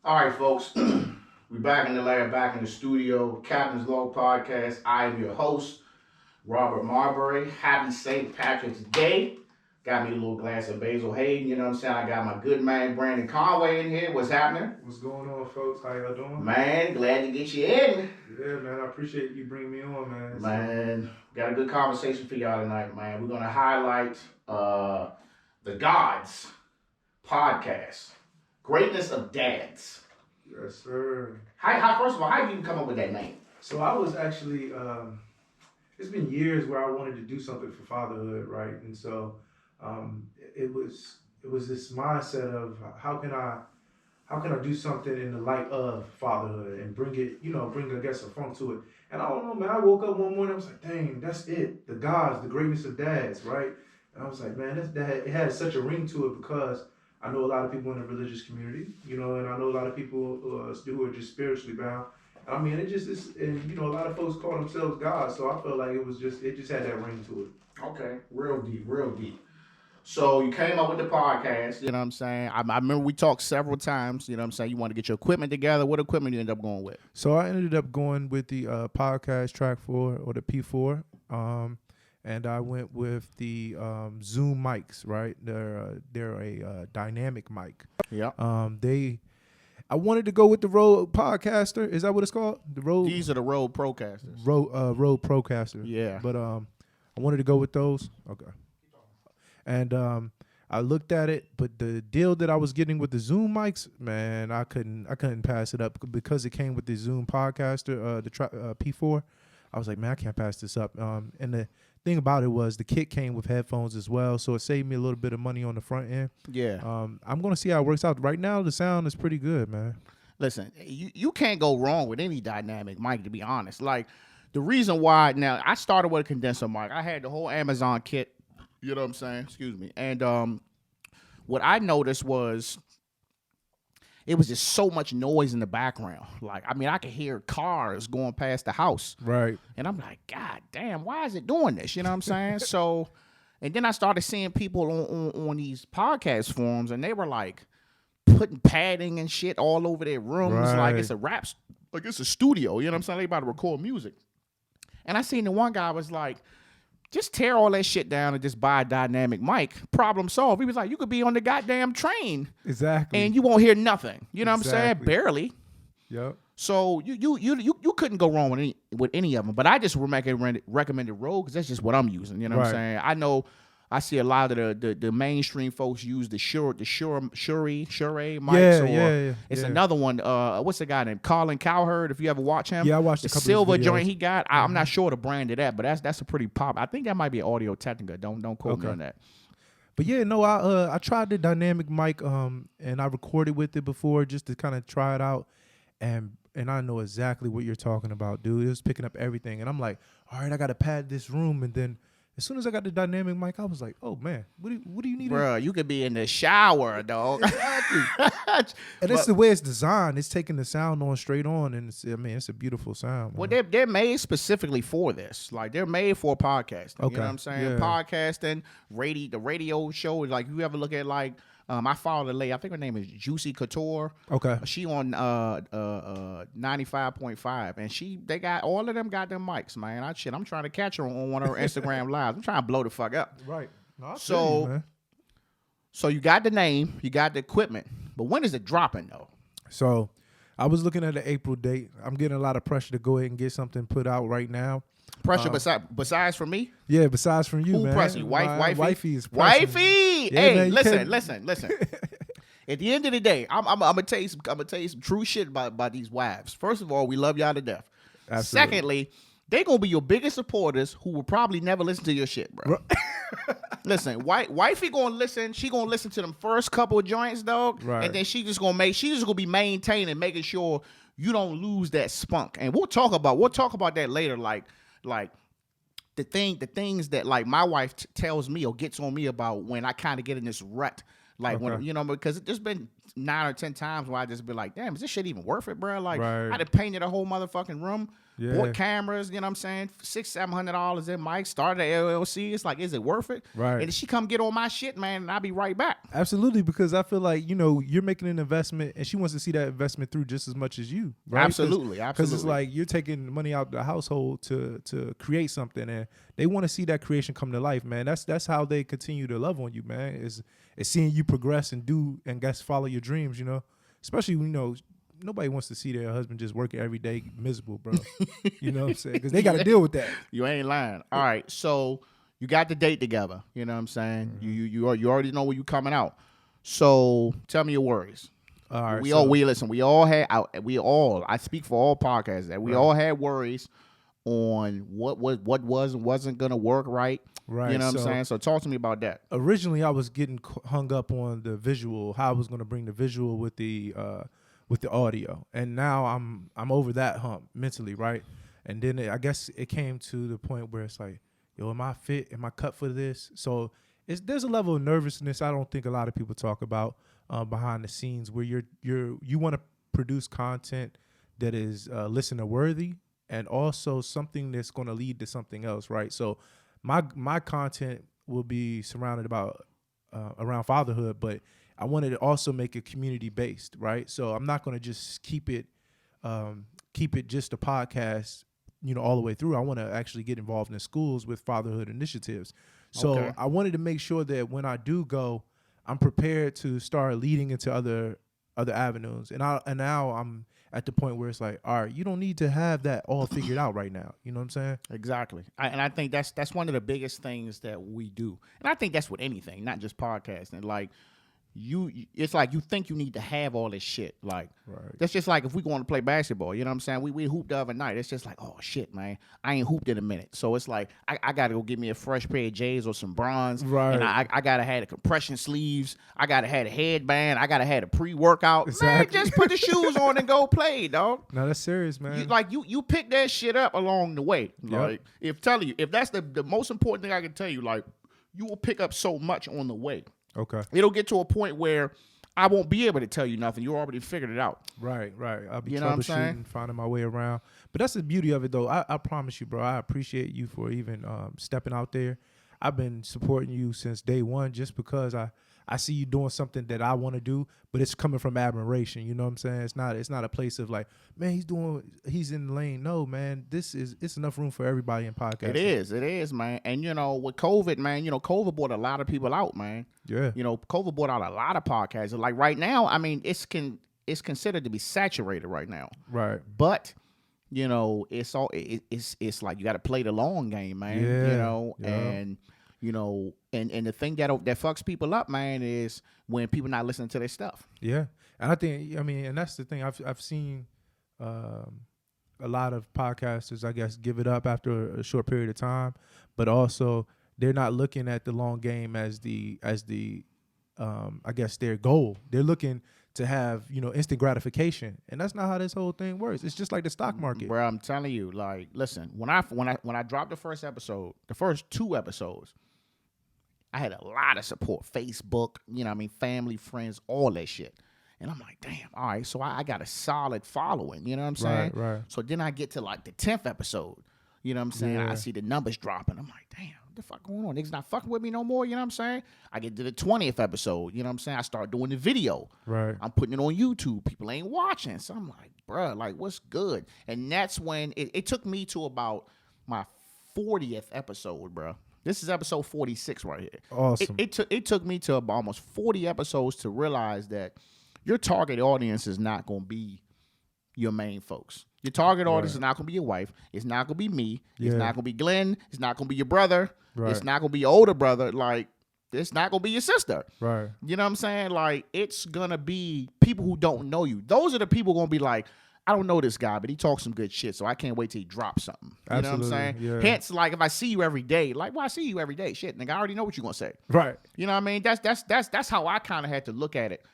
All right, folks. We back in the lab, back in the studio. Captain's Log Podcast. I am your host, Robert Marbury. Happy St. Patrick's Day. Got me a little glass of Basil Hayden. You know what I'm saying? I got my good man, Brandon Conway, in here. What's happening? What's going on, folks? How y'all doing? Man, glad to get you in. Yeah, man. I appreciate you bringing me on, man. Man, got a good conversation for y'all tonight, man. We're going to highlight the G.O.D's podcast, Greatness of Dads. Yes, sir. First of all, how did you come up with that name? So I was actually, it's been years where I wanted to do something for fatherhood, right? And so it was this mindset of how can I do something in the light of fatherhood and bring it, bring, I guess, a funk to it. And I don't know, man, I woke up one morning, I was like, dang, that's it. The G.O.Ds, the greatness of dads, right? And I was like, man, it had such a ring to it because I know a lot of people in the religious community, and I know a lot of people who are just spiritually bound. I mean, a lot of folks call themselves God, so I felt like it just had that ring to it. Okay, real deep, real deep. So you came up with the podcast, you know what I'm saying? I remember we talked several times, you know what I'm saying? You want to get your equipment together. What equipment you end up going with? So I ended up going with the podcast track 4 or the P4. And I went with the Zoom mics, right? They're a dynamic mic. Yeah. I wanted to go with the Rode Podcaster. Is that what it's called? The Rode. These are the Rode Procasters. Rode Procaster. Yeah. But I wanted to go with those. Okay. And I looked at it, but the deal that I was getting with the Zoom mics, man, I couldn't pass it up because it came with the Zoom Podcaster, P4. I was like, man, I can't pass this up. And the thing about it was the kit came with headphones as well, so it saved me a little bit of money on the front end. Yeah. I'm going to see how it works out. Right now, the sound is pretty good, man. Listen, you can't go wrong with any dynamic mic, to be honest. Like, the reason why, now, I started with a condenser mic. I had the whole Amazon kit, you know what I'm saying? Excuse me. And what I noticed was it was just so much noise in the background. Like, I mean, I could hear cars going past the house. Right. And I'm like, God damn, why is it doing this? You know what I'm saying? So, and then I started seeing people on these podcast forums, and they were like putting padding and shit all over their rooms. Right. Like it's a studio. You know what I'm saying? They about to record music. And I seen the one guy was like, just tear all that shit down and just buy a dynamic mic. Problem solved. He was like, you could be on the goddamn train. Exactly. And you won't hear nothing. You know what I'm saying? Barely. Yep. So you couldn't go wrong with any of them. But I just recommended Rode because that's just what I'm using. You know what I'm saying? I know I see a lot of the mainstream folks use the Shure mics. It's another one. What's the guy named Colin Cowherd? If you ever watch him, yeah, I watched the a couple silver of videos. joint he got. I'm not sure the brand of that, but that's a pretty pop. I think that might be Audio Technica. Don't quote me on that. But yeah, no, I tried the dynamic mic and I recorded with it before just to kind of try it out, and I know exactly what you're talking about, dude. It was picking up everything, and I'm like, all right, I got to pad this room, and then as soon as I got the dynamic mic, I was like, oh man, what do you need? Bro, you could be in the shower, dog. Exactly. And it's the way it's designed. It's taking the sound on straight on, and it's a beautiful sound. Well, they're made specifically for this. Like, they're made for podcasting. Okay. You know what I'm saying? Yeah. Podcasting, the radio show. Like, you ever look at, like, I follow the lady. I think her name is Juicy Couture. Okay. She on 95.5, and they got all of them got them mics, man. I'm trying to catch her on one of her Instagram lives. I'm trying to blow the fuck up. Right. No, So you got the name, you got the equipment, but when is it dropping though? So I was looking at the April date. I'm getting a lot of pressure to go ahead and get something put out right now. Pressure besides from me? Yeah, besides from you, Who man. pressing you? Wifey? Wifey is pressing. Wifey! Yeah, Hey, man, listen. At the end of the day, I'm gonna tell you some true shit about these wives. First of all, we love y'all to death. Absolutely. Secondly, they gonna be your biggest supporters who will probably never listen to your shit, bro. Listen, wifey gonna listen. She gonna listen to them first couple of joints, dog. Right. And then she's just gonna be maintaining, making sure you don't lose that spunk. And we'll talk about that later. Like the things that like my wife tells me or gets on me about when I kind of get in this rut. Like when because there's been 9 or 10 times where I just be like, damn, is this shit even worth it, bro? Like, Right. I done painted a whole motherfucking room, Yeah. bought cameras, you know what I'm saying? $600-$700 in mics, started a LLC. It's like, is it worth it? Right. And then she come get on my shit, man, and I'll be right back. Absolutely, because I feel like, you know, you're making an investment and she wants to see that investment through just as much as you, right? Absolutely. Because it's like you're taking money out of the household to create something, and they want to see that creation come to life, man. That's how they continue to love on you, man, is seeing you progress and do and guess follow your dreams, you know? Especially, you know, nobody wants to see their husband just working every day miserable, bro. You know what I'm saying? Because they got to deal with that. You ain't lying. All right, so you got the date together. You know what I'm saying? You already know where you coming out. So tell me your worries. All right. We all had I speak for all podcasts that we all had worries on what was and wasn't gonna work right. Right. You know what I'm saying? So talk to me about that. Originally, I was getting hung up on the visual, how I was going to bring the visual with the audio, and now I'm over that hump mentally, right? And then I guess it came to the point where it's like, yo, am I fit? Am I cut for this? So there's a level of nervousness I don't think a lot of people talk about behind the scenes, where you want to produce content that is listener worthy and also something that's going to lead to something else, right? So my content will be surrounded about around fatherhood, but I wanted to also make it community based, right? So I'm not going to just keep it just a podcast, you know, all the way through. I want to actually get involved in schools with fatherhood initiatives. So I wanted to make sure that when I do go, I'm prepared to start leading into other avenues. And now I'm at the point where it's like, all right, you don't need to have that all figured out right now. You know what I'm saying? Exactly. And I think that's one of the biggest things that we do. And I think that's with anything, not just podcasting. Like, it's like you think you need to have all this shit. Like, that's just like if we going to play basketball, you know what I'm saying? We hooped the other night. It's just like, oh shit, man, I ain't hooped in a minute. So it's like I gotta go get me a fresh pair of J's or some bronze. Right. And I gotta have the compression sleeves. I gotta have a headband. I gotta have a pre-workout. Exactly. Man, just put the shoes on and go play, dog. No, that's serious, man. You pick that shit up along the way. Yep. Like, if that's the most important thing I can tell you, like, you will pick up so much on the way. Okay. It'll get to a point where I won't be able to tell you nothing. You already figured it out. Right. I'll be troubleshooting, finding my way around. But that's the beauty of it, though. I promise you, bro, I appreciate you for even stepping out there. I've been supporting you since day one just because I see you doing something that I want to do, but it's coming from admiration. You know what I'm saying? It's not a place of like, man, he's in the lane. No, man, it's enough room for everybody in podcasting. It is, man. And you know, with COVID, man, you know, COVID brought a lot of people out, man. Yeah. You know, COVID brought out a lot of podcasts. Like right now, I mean, it's considered to be saturated right now. Right. But you know, it's like you got to play the long game, man. Yeah. You know, Yeah. and you know, and the thing that fucks people up, man, is when people not listening to their stuff. Yeah, and and that's the thing. I've seen a lot of podcasters, I guess, give it up after a short period of time, but also they're not looking at the long game as the I guess their goal. They're looking to have, you know, instant gratification, and that's not how this whole thing works. It's just like the stock market. Bro, I'm telling you, like, listen, when I dropped the first episode, the first 2 episodes, I had a lot of support. Facebook, you know what I mean, family, friends, all that shit. And I'm like, damn, all right, so I got a solid following, you know what I'm saying? Right. So then I get to like the 10th episode, you know what I'm saying? Yeah. I see the numbers dropping. I'm like, damn, what the fuck going on? Niggas not fucking with me no more, you know what I'm saying? I get to the 20th episode, you know what I'm saying? I start doing the video. Right. I'm putting it on YouTube. People ain't watching. So I'm like, bruh, like, what's good? And that's when it took me to about my 40th episode, bruh. This is episode 46 right here. Awesome. It took me to about almost 40 episodes to realize that your target audience is not going to be your main folks. Your target audience is not going to be your wife. It's not going to be me. Yeah. It's not going to be Glenn. It's not going to be your brother. Right. It's not going to be your older brother. Like, it's not going to be your sister. Right. You know what I'm saying? Like, it's going to be people who don't know you. Those are the people going to be like, I don't know this guy, but he talks some good shit, so I can't wait till he drops something. You Absolutely, know what I'm saying? yeah. Hence, like, if I see you every day, like, well, I see you every day. Shit, nigga, I already know what you're going to say. Right. You know what I mean? That's how I kind of had to look at it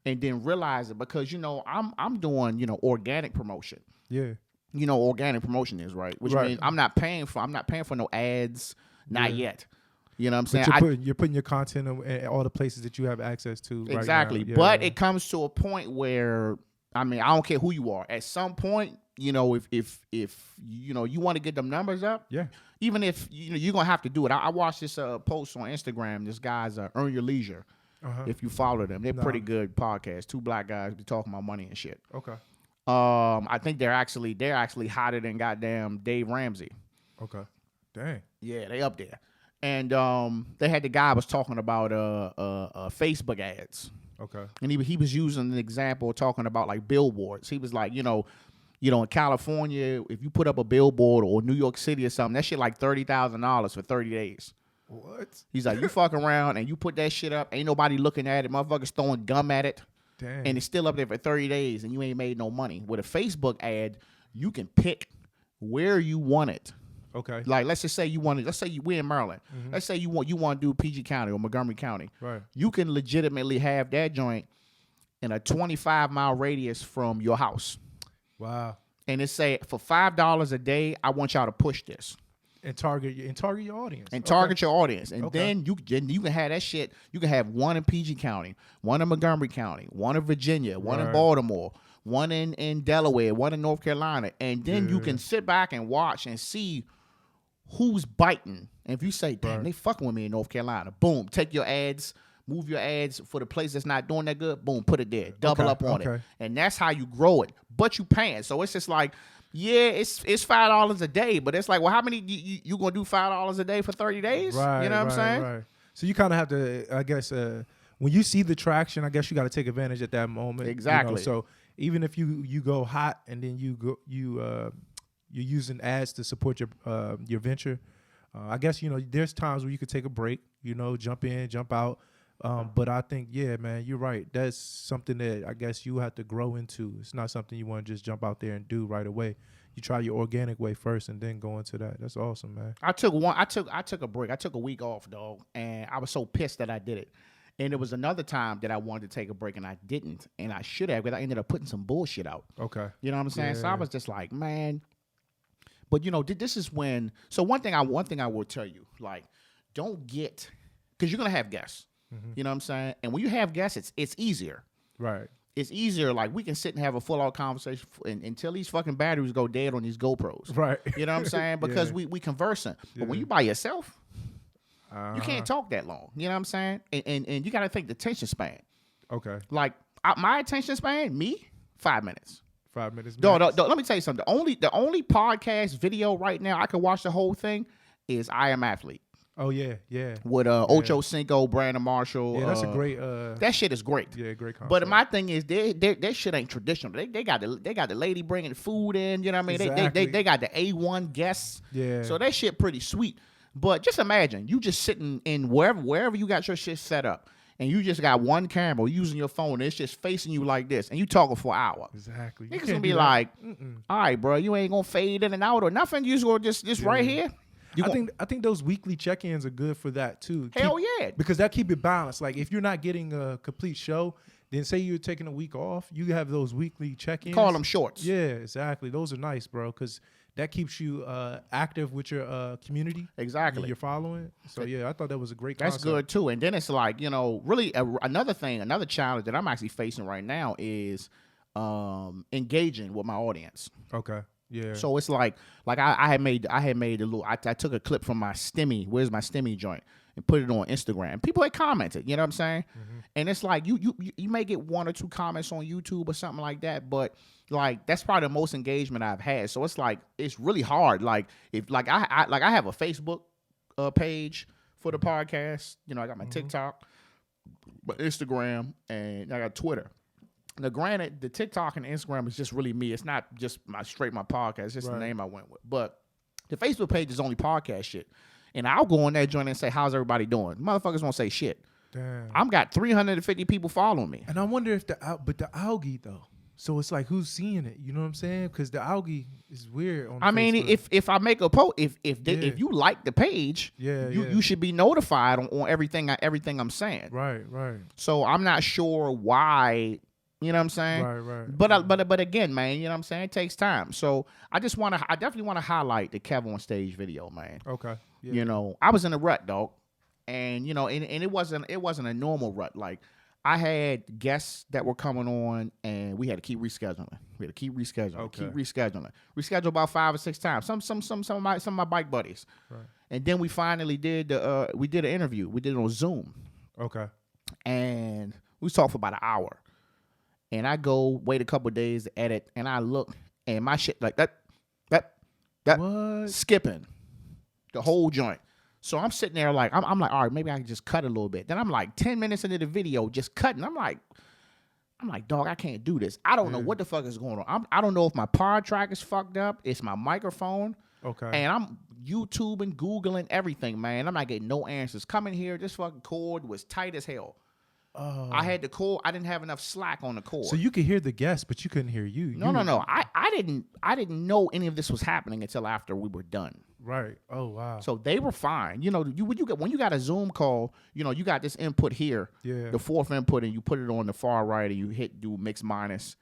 and then realize it because, you know, I'm doing, you know, organic promotion. Yeah. You know, organic promotion is, right? Which means I'm not paying for no ads, not yet. You know what I'm saying? But you're putting your content in all the places that you have access to. Exactly. Right now. But it comes to a point where, I mean, I don't care who you are. At some point, you know, if you know you want to get them numbers up, yeah, even if you're gonna have to do it. I watched this post on Instagram. This guy's Earn Your Leisure. If you follow them, they're pretty good podcast. Two black guys be talking about money and shit. Okay. I think they're actually hotter than goddamn Dave Ramsey. Okay. Dang. Yeah, they up there. And they had the guy was talking about Facebook ads. Okay. And he was using an example talking about like billboards. He was like, you know, in California, if you put up a billboard or New York City or something, that shit like $30,000 for 30 days. What? He's like, you fuck around and you put that shit up, ain't nobody looking at it, motherfuckers throwing gum at it. Damn. And it's still up there for 30 days and you ain't made no money. With a Facebook ad, you can pick where you want it. Okay. Like, let's just say we're in Maryland. Mm-hmm. Let's say you want to do PG County or Montgomery County. Right. You can legitimately have that joint in a 25-mile radius from your house. Wow. And it say, for $5 a day, I want y'all to push this. And target your audience. And target your audience. And then you can have that shit. You can have one in PG County, one in Montgomery County, one in Virginia, one in Baltimore, one in Delaware, one in North Carolina. And then you can sit back and watch and see who's biting. And if you say, damn, they fucking with me in North Carolina, boom, take your ads, move your ads for the place that's not doing that good, boom, put it there. Double up on it. And that's how you grow it. But you paying. So it's just like, yeah, it's $5 a day, but it's like, well, how many you gonna do $5 a day for 30 days? Right, you know what I'm saying? Right. So you kind of have to, I guess, when you see the traction, I guess you got to take advantage at that moment. Exactly. So even if you go hot and then you're using ads to support your venture, I guess there's times where you could take a break. Jump in, jump out. But I think, yeah, man, you're right. That's something that I guess you have to grow into. It's not something you want to just jump out there and do right away. You try your organic way first and then go into that. That's awesome, man. I took a break. I took a week off, dog, and I was so pissed that I did it. And there was another time that I wanted to take a break and I didn't, and I should have, because I ended up putting some bullshit out. Okay. You know what I'm saying? Yeah. So I was just like, man. But this is when. So one thing I will tell you, like, don't get, because you're gonna have guests. Mm-hmm. You know what I'm saying? And when you have guests, it's easier. Right. It's easier. Like, we can sit and have a full-out conversation until these fucking batteries go dead on these GoPros. Right. You know what I'm saying? Because we conversing. But when you by yourself, you can't talk that long. You know what I'm saying? And you got to think the attention span. Okay. Like, my attention span, 5 minutes. 5 minutes. Dog, let me tell you something. The only podcast video right now I can watch the whole thing is I Am Athlete. Oh, yeah. With Ocho Cinco, Brandon Marshall. Yeah, that's a great. That shit is great. Yeah, great concept. But my thing is, that shit ain't traditional. They got the lady bringing food in. You know what I mean? Exactly. They got the A1 guests. Yeah. So that shit pretty sweet. But just imagine you just sitting in wherever you got your shit set up, and you just got one camera using your phone. And it's just facing you like this, and you talking for an hour. Exactly. Niggas gonna be like, all right, bro, you ain't gonna fade in and out or nothing. You just gonna just right here. I think those weekly check-ins are good for that too. Hell yeah. Because that keep it balanced. Like, if you're not getting a complete show, then say you're taking a week off, you have those weekly check-ins. Call them shorts. Yeah, exactly. Those are nice, bro, because that keeps you active with your community. Exactly. You're following. So yeah, I thought that was a great That's concept. good too. And then it's like, really another challenge that I'm actually facing right now is engaging with my audience. Okay. Yeah. So it's like I had made a little. I took a clip from my STEMI. Where's my STEMI joint? And put it on Instagram. People had commented. You know what I'm saying? Mm-hmm. And it's like you may get one or two comments on YouTube or something like that, but like that's probably the most engagement I've had. So it's like it's really hard. Like if I have a Facebook page for the podcast. I got my TikTok, my Instagram, and I got Twitter. Now, granted, the TikTok and Instagram is just really me. It's not just my podcast. It's just the name I went with. But the Facebook page is only podcast shit. And I'll go on that joint and say, how's everybody doing? Motherfuckers won't say shit. Damn. I'm got 350 people following me. And I wonder if the algae, though. So it's like, who's seeing it? You know what I'm saying? Because the algae is weird on Facebook. If I make a post, if you like the page, you should be notified on everything I'm saying. Right. So I'm not sure why. You know what I'm saying? Right. But again, man, you know what I'm saying? It takes time. So I definitely want to highlight the Kev on Stage video, man. Okay. Yeah. I was in a rut, dog. and and it wasn't a normal rut. Like I had guests that were coming on, and we had to keep rescheduling. Keep rescheduling. Rescheduled about 5 or 6 times. Some of my bike buddies. Right. And then we finally did an interview. We did it on Zoom. Okay. And we talked for about an hour. And I go wait a couple of days to edit, and I look, and my shit like that What? skipping the whole joint. So I'm sitting there like I'm like, all right, maybe I can just cut a little bit. Then I'm like 10 minutes into the video just cutting. I'm like, dog, I can't do this. I don't know what the fuck is going on. I don't know if my pod track is fucked up. It's my microphone. Okay. And I'm YouTubing, Googling everything, man. I'm not getting no answers. Coming here, this fucking cord was tight as hell. Oh. I had the cord. I didn't have enough slack on the cord. So you could hear the guests, but you couldn't hear you. No. I didn't know any of this was happening until after we were done. Right. Oh wow. So they were fine. When you got a Zoom call, you got this input here, Yeah. the fourth input, and you put it on the far right, and you do mix minus,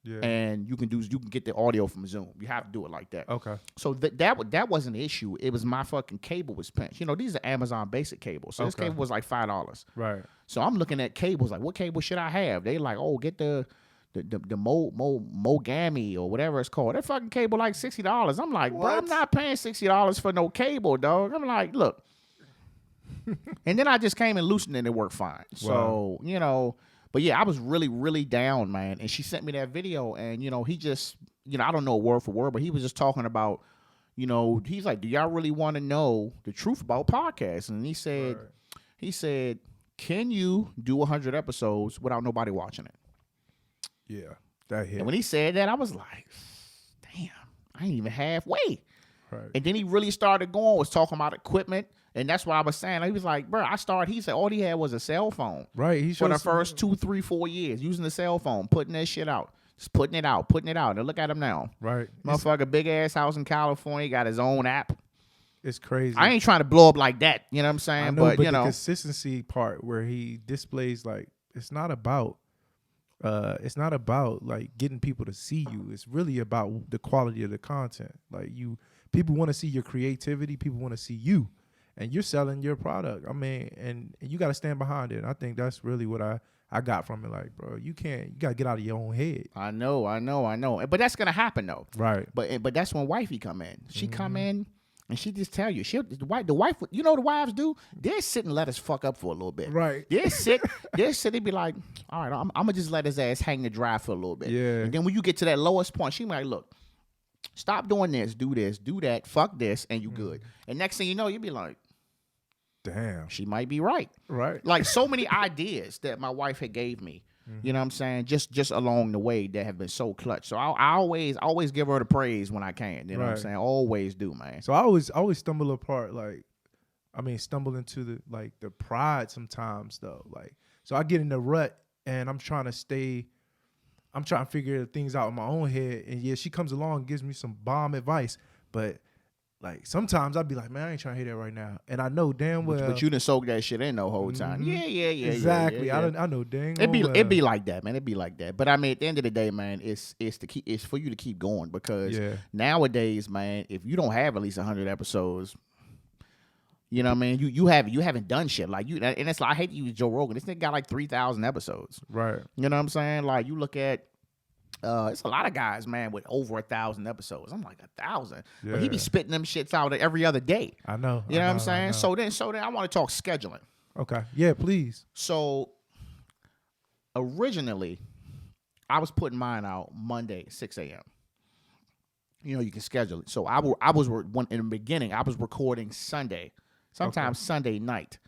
Yeah. and you can get the audio from Zoom. You have to do it like that. Okay. So that wasn't an issue. It was my fucking cable was pinched. These are Amazon basic cables. So this Okay. cable was like $5. Right. So I'm looking at cables like, what cable should I have? They like, oh, get the Mogami or whatever it's called. That fucking cable like $60. I'm like, bro, I'm not paying $60 for no cable, dog. I'm like, look. And then I just came and loosened it and it worked fine. So, but yeah, I was really, really down, man. And she sent me that video, and he just, I don't know word for word, but he was just talking about, he's like, do y'all really want to know the truth about podcasts? And he said, can you do 100 episodes without nobody watching it? Yeah. That hit. And when he said that, I was like, damn, I ain't even halfway. Right. And then he really started was talking about equipment. And that's what I was saying. He was like, bro, he said all he had was a cell phone. Right. He For the first 2, 3, 4 years, using the cell phone, putting that shit out. Just putting it out. And look at him now. Right. Motherfucker, big ass house in California, got his own app. It's crazy. I ain't trying to blow up like that. You know what I'm saying? I know, but the consistency part where he displays, like, it's not about like getting people to see you. It's really about the quality of the content. Like people want to see your creativity. People want to see you, and you're selling your product. I mean, and you got to stand behind it. And I think that's really what I got from it. Like, bro, you got to get out of your own head. I know. But that's gonna happen though. Right. But that's when wifey come in. She come in. And she just tell you, the wife, you know what the wives do? They sit and let us fuck up for a little bit. Right. They sit, they be like, all right, I'm going to just let his ass hang to dry for a little bit. Yeah. And then when you get to that lowest point, she be like, look, stop doing this, do that, fuck this, and you good. And next thing you know, you be like, damn, she might be right. Right. Like so many ideas that my wife had gave me. You know what I'm saying? Just along the way that have been so clutch. So I always give her the praise when I can. You know what I'm saying? Always do, man. So I always stumble into the pride sometimes though. Like, so I get in the rut and I'm trying to figure things out in my own head. And yeah, she comes along and gives me some bomb advice. But like sometimes I'd be like, man, I ain't trying to hear that right now. And I know damn well. But you done soak that shit in the whole time. Yeah. Exactly. Yeah. I know dang. It be like that, man. It be like that. But I mean, at the end of the day, man, it's for you to keep going because nowadays, man, if you don't have at least 100 episodes, you know what I mean? You haven't done shit like you. And it's like I hate to use Joe Rogan. This nigga got like 3,000 episodes. Right. You know what I'm saying? Like you look at. It's a lot of guys, man, with over 1,000 episodes. I'm like 1,000, but he be spitting them shits out every other day. I know. You know what I'm saying? So then I want to talk scheduling. Okay. Yeah, please. So originally, I was putting mine out Monday, 6 a.m. You can schedule it. So in the beginning, I was recording Sunday, sometimes Sunday night,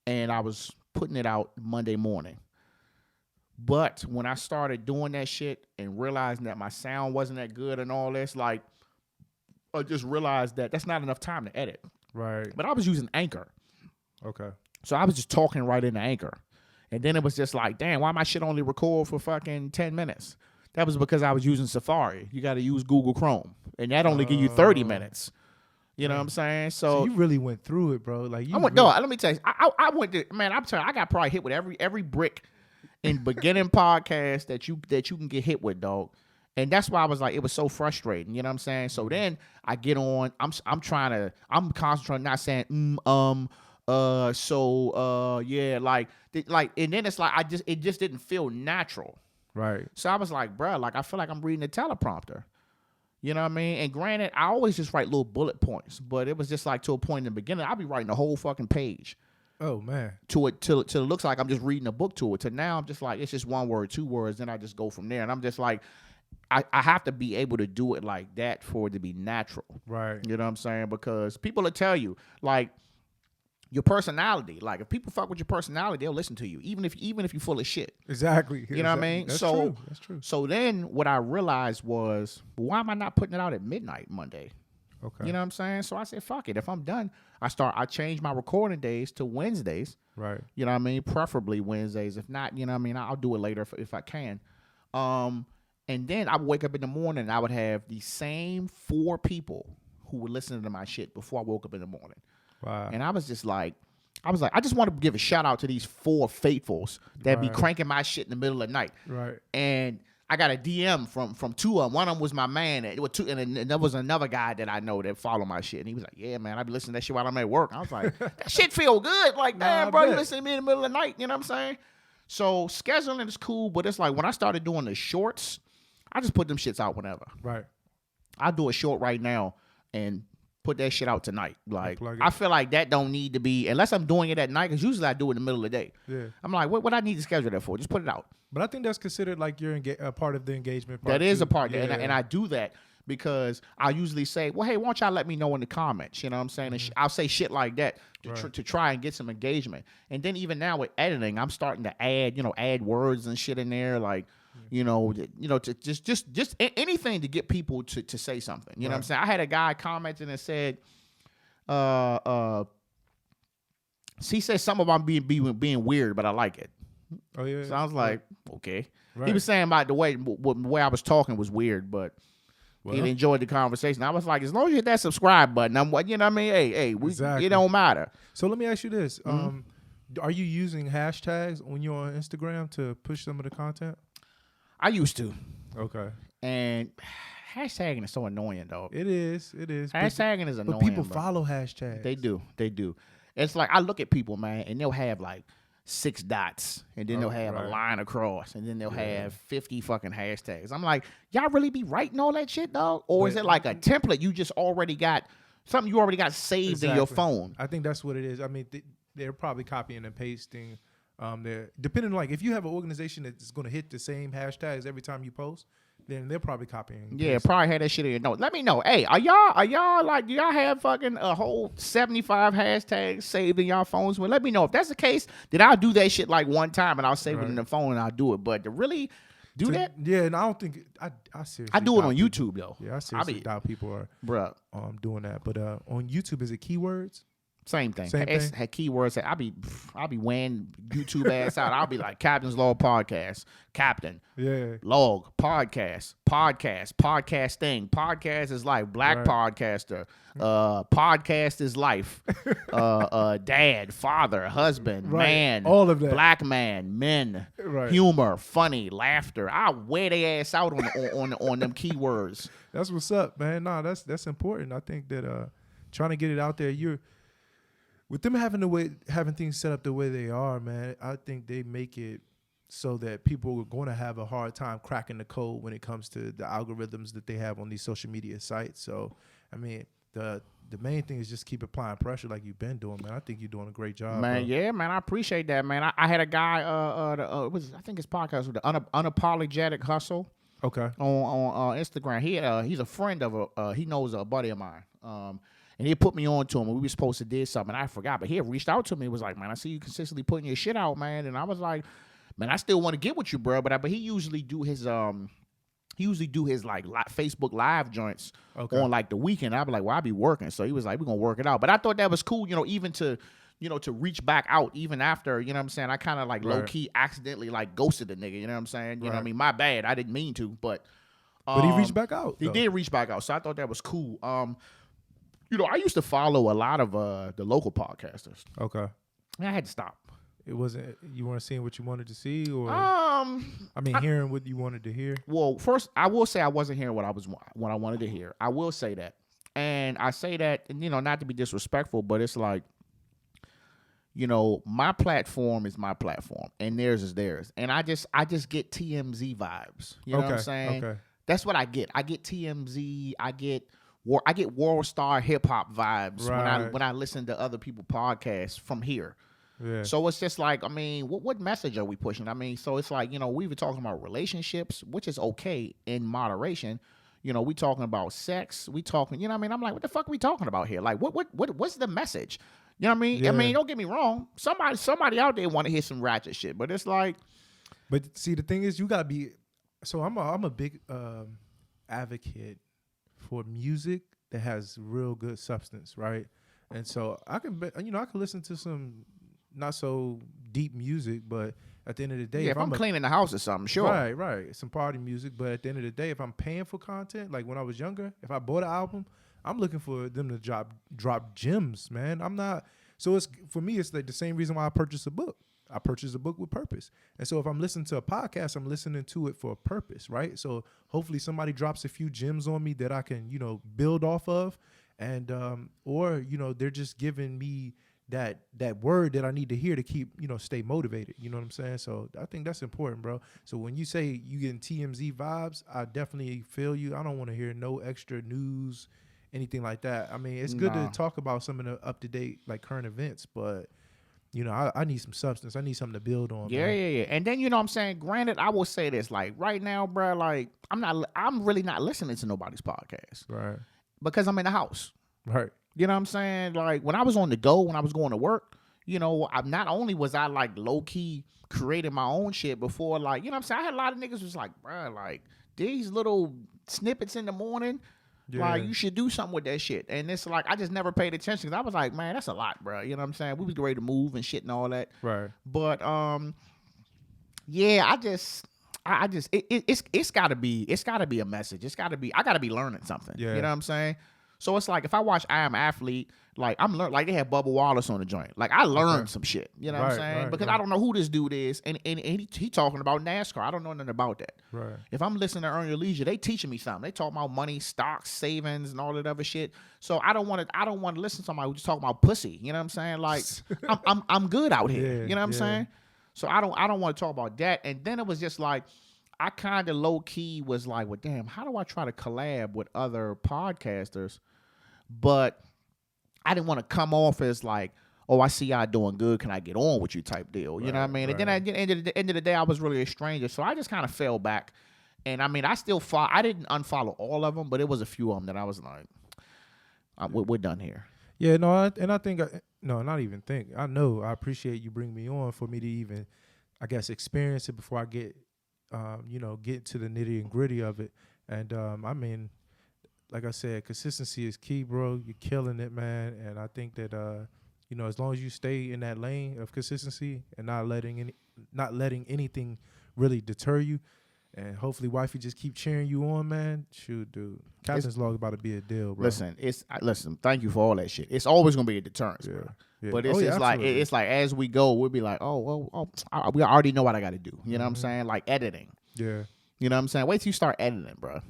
and I was putting it out Monday morning. But when I started doing that shit and realizing that my sound wasn't that good and all this, like, I just realized that that's not enough time to edit. Right. But I was using Anchor. Okay. So I was just talking right into Anchor. And then it was just like, damn, why my shit only record for fucking 10 minutes? That was because I was using Safari. You got to use Google Chrome. And that only give you 30 minutes. You know what I'm saying? So you really went through it, bro. Like let me tell you, I went to, man, I'm telling you, I got probably hit with every brick in beginning podcast that you can get hit with, dog. And that's why I was like, it was so frustrating. You know what I'm saying? So then I get on, I'm concentrating, not saying, Yeah, and then it's like it just didn't feel natural. Right. So I was like, bruh, like I feel like I'm reading a teleprompter. You know what I mean? And granted, I always just write little bullet points, but it was just like to a point in the beginning, I'll be writing the whole fucking page. Oh man. To it till it looks like I'm just reading a book to it. To now I'm just like, it's just one word, two words, then I just go from there. And I'm just like, I have to be able to do it like that for it to be natural. Right. You know what I'm saying? Because people will tell you, like, your personality. Like, if people fuck with your personality, they'll listen to you, even if you're full of shit. Exactly. You know what I mean? That's so true. That's true. So then what I realized was, why am I not putting it out at midnight Monday? Okay. You know what I'm saying? So I said, fuck it. If I'm done, I change my recording days to Wednesdays. Right. You know what I mean? Preferably Wednesdays. If not, you know what I mean, I'll do it later if I can. And then I would wake up in the morning and I would have the same 4 people who were listening to my shit before I woke up in the morning. Wow. And I was like, I just want to give a shout out to these 4 faithfuls that be cranking my shit in the middle of the night. Right. And I got a DM from 2 of them. One of them was my man. It was 2, and there was another guy that I know that follow my shit. And he was like, yeah, man, I be listening to that shit while I'm at work. I was like, that shit feel good. Like, damn, bro, you listen to me in the middle of the night. You know what I'm saying? So scheduling is cool, but it's like when I started doing the shorts, I just put them shits out whenever. Right. I do a short right now and put that shit out tonight. Like, I feel like that don't need to be, unless I'm doing it at night, because usually I do it in the middle of the day. Yeah. I'm like, what I need to schedule that for? Just put it out. But I think that's considered like you're a part of the engagement part. That is too. a part. Yeah. And I do that because I usually say, well, hey, why don't y'all let me know in the comments? You know what I'm saying? And I'll say shit like that to try and get some engagement. And then even now with editing, I'm starting to add words and shit in there, like, to just anything to get people to say something. You know what I'm saying? I had a guy commenting and said, he said something about being weird, but I like it. Oh yeah. So I was like, okay. Right. He was saying about the way I was talking was weird, but he enjoyed the conversation. I was like, as long as you hit that subscribe button, you know what I mean? Hey, Exactly. It don't matter. So let me ask you this: are you using hashtags when you're on Instagram to push some of the content? I used to. Okay. And hashtagging is so annoying, though. It is. Hashtagging is annoying. But people follow hashtags. They do. It's like I look at people, man, and they'll have like 6 dots, and then they'll have a line across, and then they'll have 50 fucking hashtags. I'm like, y'all really be writing all that shit, dog? Or is it like a template you just already got, something you already got saved in your phone? I think that's what it is. I mean, they're probably copying and pasting. Depending on, like, if you have an organization that's going to hit the same hashtags every time you post, then they're probably copying. Yeah, probably had that shit in your notes. Let me know. Hey, are y'all like, do y'all have fucking a whole 75 hashtags saved in y'all phones? Well, let me know. If that's the case, then I'll do that shit like one time and I'll save it in the phone and I'll do it. But to really do that? Yeah, and I don't think I seriously. I do it on YouTube though. Yeah, I seriously doubt people are doing that. But on YouTube, is it keywords? Same thing. It's had keywords. I'll be weighing YouTube ass out. I'll be like Captain's Log Podcast, Captain. Yeah. Log Podcast, podcasting. Podcast is life. Black podcaster. Podcast is life. Dad, father, husband, man, all of that. Black man, men, humor, funny, laughter. I'll weigh their ass out on them keywords. That's what's up, man. Nah, that's important. I think that trying to get it out there, with them having things set up the way they are, man, I think they make it so that people are going to have a hard time cracking the code when it comes to the algorithms that they have on these social media sites. So, I mean, the main thing is just keep applying pressure like you've been doing, man. I think you're doing a great job, man. Bro. Yeah, man. I appreciate that, man. I had a guy, I think his podcast was the Unapologetic Hustle. Okay. On Instagram. He's a friend of he knows a buddy of mine. And he put me on to him, and we were supposed to do something. I forgot, but he had reached out to me. He was like, man, I see you consistently putting your shit out, man. And I was like, man, I still want to get with you, bro. But he usually do his like Facebook Live joints on like the weekend. I'd be like, well, I'll be working. So he was like, we're gonna work it out. But I thought that was cool, even to reach back out even after, you know what I'm saying? I kind of like low key accidentally like ghosted the nigga, you know what I'm saying? You know what I mean? My bad. I didn't mean to, but he reached back out. He did reach back out. So I thought that was cool. I used to follow a lot of the local podcasters. Okay. I had to stop. It wasn't, you weren't seeing what you wanted to see, or hearing what you wanted to hear. Well, first I will say I wasn't hearing what I wanted to hear. I will say that, and I say that, not to be disrespectful, but it's like you know, my platform is my platform and theirs is theirs. And I just get TMZ vibes. You know what I'm saying? Okay. That's what I get. I get TMZ. I get World Star hip hop vibes when I listen to other people podcasts from here. Yeah. So it's just like, I mean, what message are we pushing? I mean, so it's like, you know, we were talking about relationships, which is okay in moderation. You know, we talking about sex. We talking, you know what I mean? I'm like, what the fuck are we talking about here? Like, what's the message? You know what I mean? Yeah. I mean, don't get me wrong. Somebody out there want to hear some ratchet shit, but it's like. But see, the thing is, you gotta be. So I'm a big advocate for music that has real good substance, right? And so I can listen to some not so deep music, but at the end of the day, Yeah, if I'm cleaning the house or something, sure. Right. Some party music, but at the end of the day, if I'm paying for content, like when I was younger, if I bought an album, I'm looking for them to drop gems, man. I'm not. So it's for me, it's like the same reason why I purchased a book. I purchased a book with purpose. And so if I'm listening to a podcast, I'm listening to it for a purpose, right? So hopefully somebody drops a few gems on me that I can, you know, build off of. And or, you know, they're just giving me that word that I need to hear to keep, you know, stay motivated. You know what I'm saying? So I think that's important, bro. So when you say you getting TMZ vibes, I definitely feel you. I don't want to hear no extra news, anything like that. I mean, it's good to talk about some of the up-to-date, like, current events, but you know, I need some substance. I need something to build on. Yeah. And then, you know what I'm saying? Granted, I will say this, like right now, bro, like I'm really not listening to nobody's podcast. Right. Because I'm in the house. Right. You know what I'm saying? Like when I was on the go, when I was going to work, you know, not only was I like low key creating my own shit before, like, you know what I'm saying? I had a lot of niggas was like, bro, like these little snippets in the morning, like you should do something with that shit. And it's like I just never paid attention because I was like, man, that's a lot, bro. You know what I'm saying? We was ready to move and shit and all that. Right. But yeah, it's gotta be a message. I gotta be learning something. Yeah. You know what I'm saying? So it's like if I watch I Am Athlete, like I'm learning, like they had Bubba Wallace on the joint. Like I learned some shit. You know what I'm saying? Because I don't know who this dude is, and he talking about NASCAR. I don't know nothing about that. Right. If I'm listening to Earn Your Leisure, they teaching me something. They talking about money, stocks, savings, and all that other shit. So I don't want to listen to somebody who just talking about pussy. You know what I'm saying? Like I'm good out here. Yeah, you know what I'm saying? So I don't want to talk about that. And then it was just like I kind of low key was like, well, damn, how do I try to collab with other podcasters? But I didn't want to come off as like, oh, I see y'all doing good. Can I get on with you type deal? You know what I mean? And then at the end of the day, I was really a stranger. So I just kind of fell back. And I mean, I didn't unfollow all of them, but it was a few of them that I was like, we're done here. Yeah, no, I think, not even think. I know I appreciate you bringing me on for me to even, I guess, experience it before I get, get to the nitty and gritty of it. And I mean, like I said, consistency is key, bro. You're killing it, man. And I think that, as long as you stay in that lane of consistency and not letting anything really deter you, and hopefully wifey just keep cheering you on, man. Shoot, dude. Captain's Log about to be a deal, bro. Listen, thank you for all that shit. It's always going to be a deterrence, bro. Yeah. But it's like as we go, we'll be like, we already know what I got to do. You know what I'm saying? Like editing. Yeah. You know what I'm saying? Wait till you start editing, bro.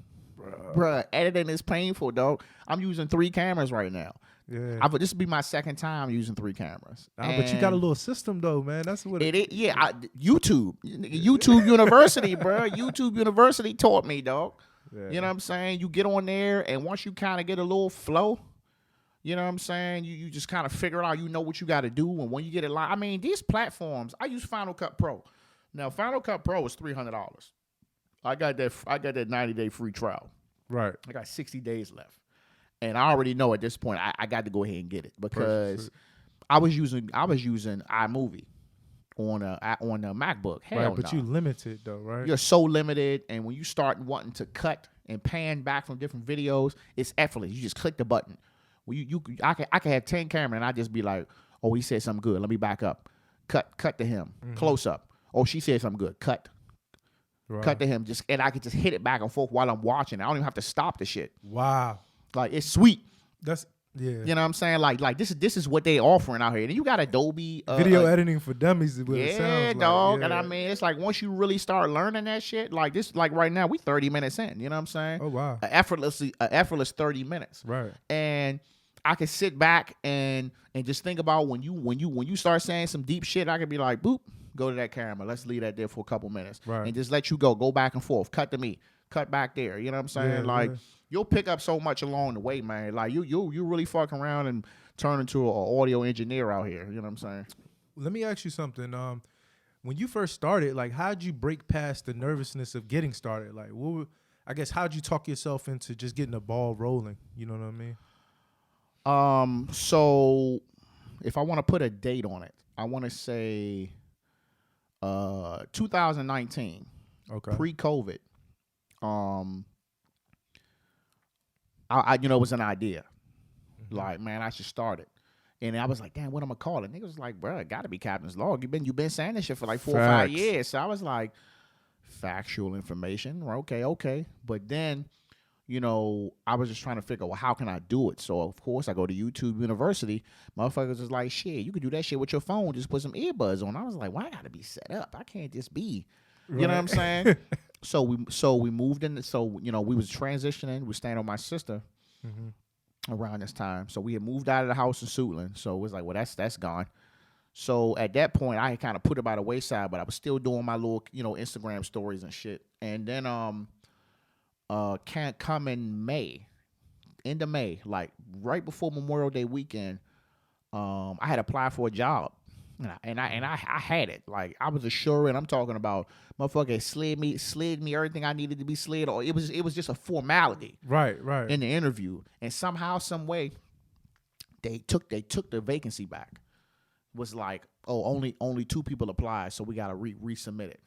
Bruh, editing is painful, dog. I'm using 3 cameras right now. Yeah. This will be my second time using 3 cameras. But you got a little system, though, man. That's what it is. Yeah, YouTube University, bro. YouTube University taught me, dog. Yeah. You know what I'm saying? You get on there, and once you kind of get a little flow, you know what I'm saying? You just kind of figure out, you know what you got to do. And when you get it live, I mean, these platforms, I use Final Cut Pro. Now, Final Cut Pro is $300. I got that 90-day free trial. Right. I got 60 days left. And I already know at this point I got to go ahead and get it because I was using iMovie on a MacBook. Hell but you limited though, right? You're so limited, and when you start wanting to cut and pan back from different videos, it's effortless. You just click the button. I can have 10 cameras and I just be like, oh, he said something good. Let me back up. Cut to him. Mm-hmm. Close up. Oh, she said something good. Cut. Right. Cut to him, and I could just hit it back and forth while I'm watching. I don't even have to stop the shit. Wow, like it's sweet. Yeah, you know what I'm saying? Like this is what they offering out here. And you got Adobe video editing for dummies. Is what it sounds dog. Like. And I mean, it's like once you really start learning that shit, like this, like right now we 30 minutes in. You know what I'm saying? Oh wow, effortless 30 minutes. Right. And I could sit back and just think about when you start saying some deep shit, I could be like, boop, go to that camera. Let's leave that there for a couple minutes. Right. And just let you go back and forth. Cut to me. Cut back there. You know what I'm saying? Yeah, like yeah. you'll pick up so much along the way, man. Like you really fucking around and turn into an audio engineer out here. You know what I'm saying? Let me ask you something. When you first started, like, how'd you break past the nervousness of getting started? Like, how'd you talk yourself into just getting the ball rolling? You know what I mean? So if I want to put a date on it, I want to say 2019. Okay. Pre-COVID. I it was an idea. Mm-hmm. Like, man, I should start it. And I was like, damn, what am I call it? Nigga was like, bro, it got to be Captain's Log. You've been saying this shit for like 4 or 5 years. So I was like, factual information. Okay. But then, I was just trying to figure, well, how can I do it? So, of course, I go to YouTube University. Motherfuckers was like, shit, you could do that shit with your phone. Just put some earbuds on. I was like, why I got to be set up? I can't just be. You know what I'm saying? So we moved in. So, we was transitioning. We were staying with my sister. Mm-hmm. Around this time. So we had moved out of the house in Suitland. So it was like, well, that's gone. So at that point, I had kind of put it by the wayside, but I was still doing my little, Instagram stories and shit. And then can't come in May, end of May, like right before Memorial Day weekend, I had applied for a job. And I had it. Like, I was assured, and I'm talking about motherfucker slid me everything I needed to be slid, or it was just a formality. Right. In the interview. And somehow, some way, they took the vacancy back. It was like, oh, only 2 people applied, so we gotta resubmit it.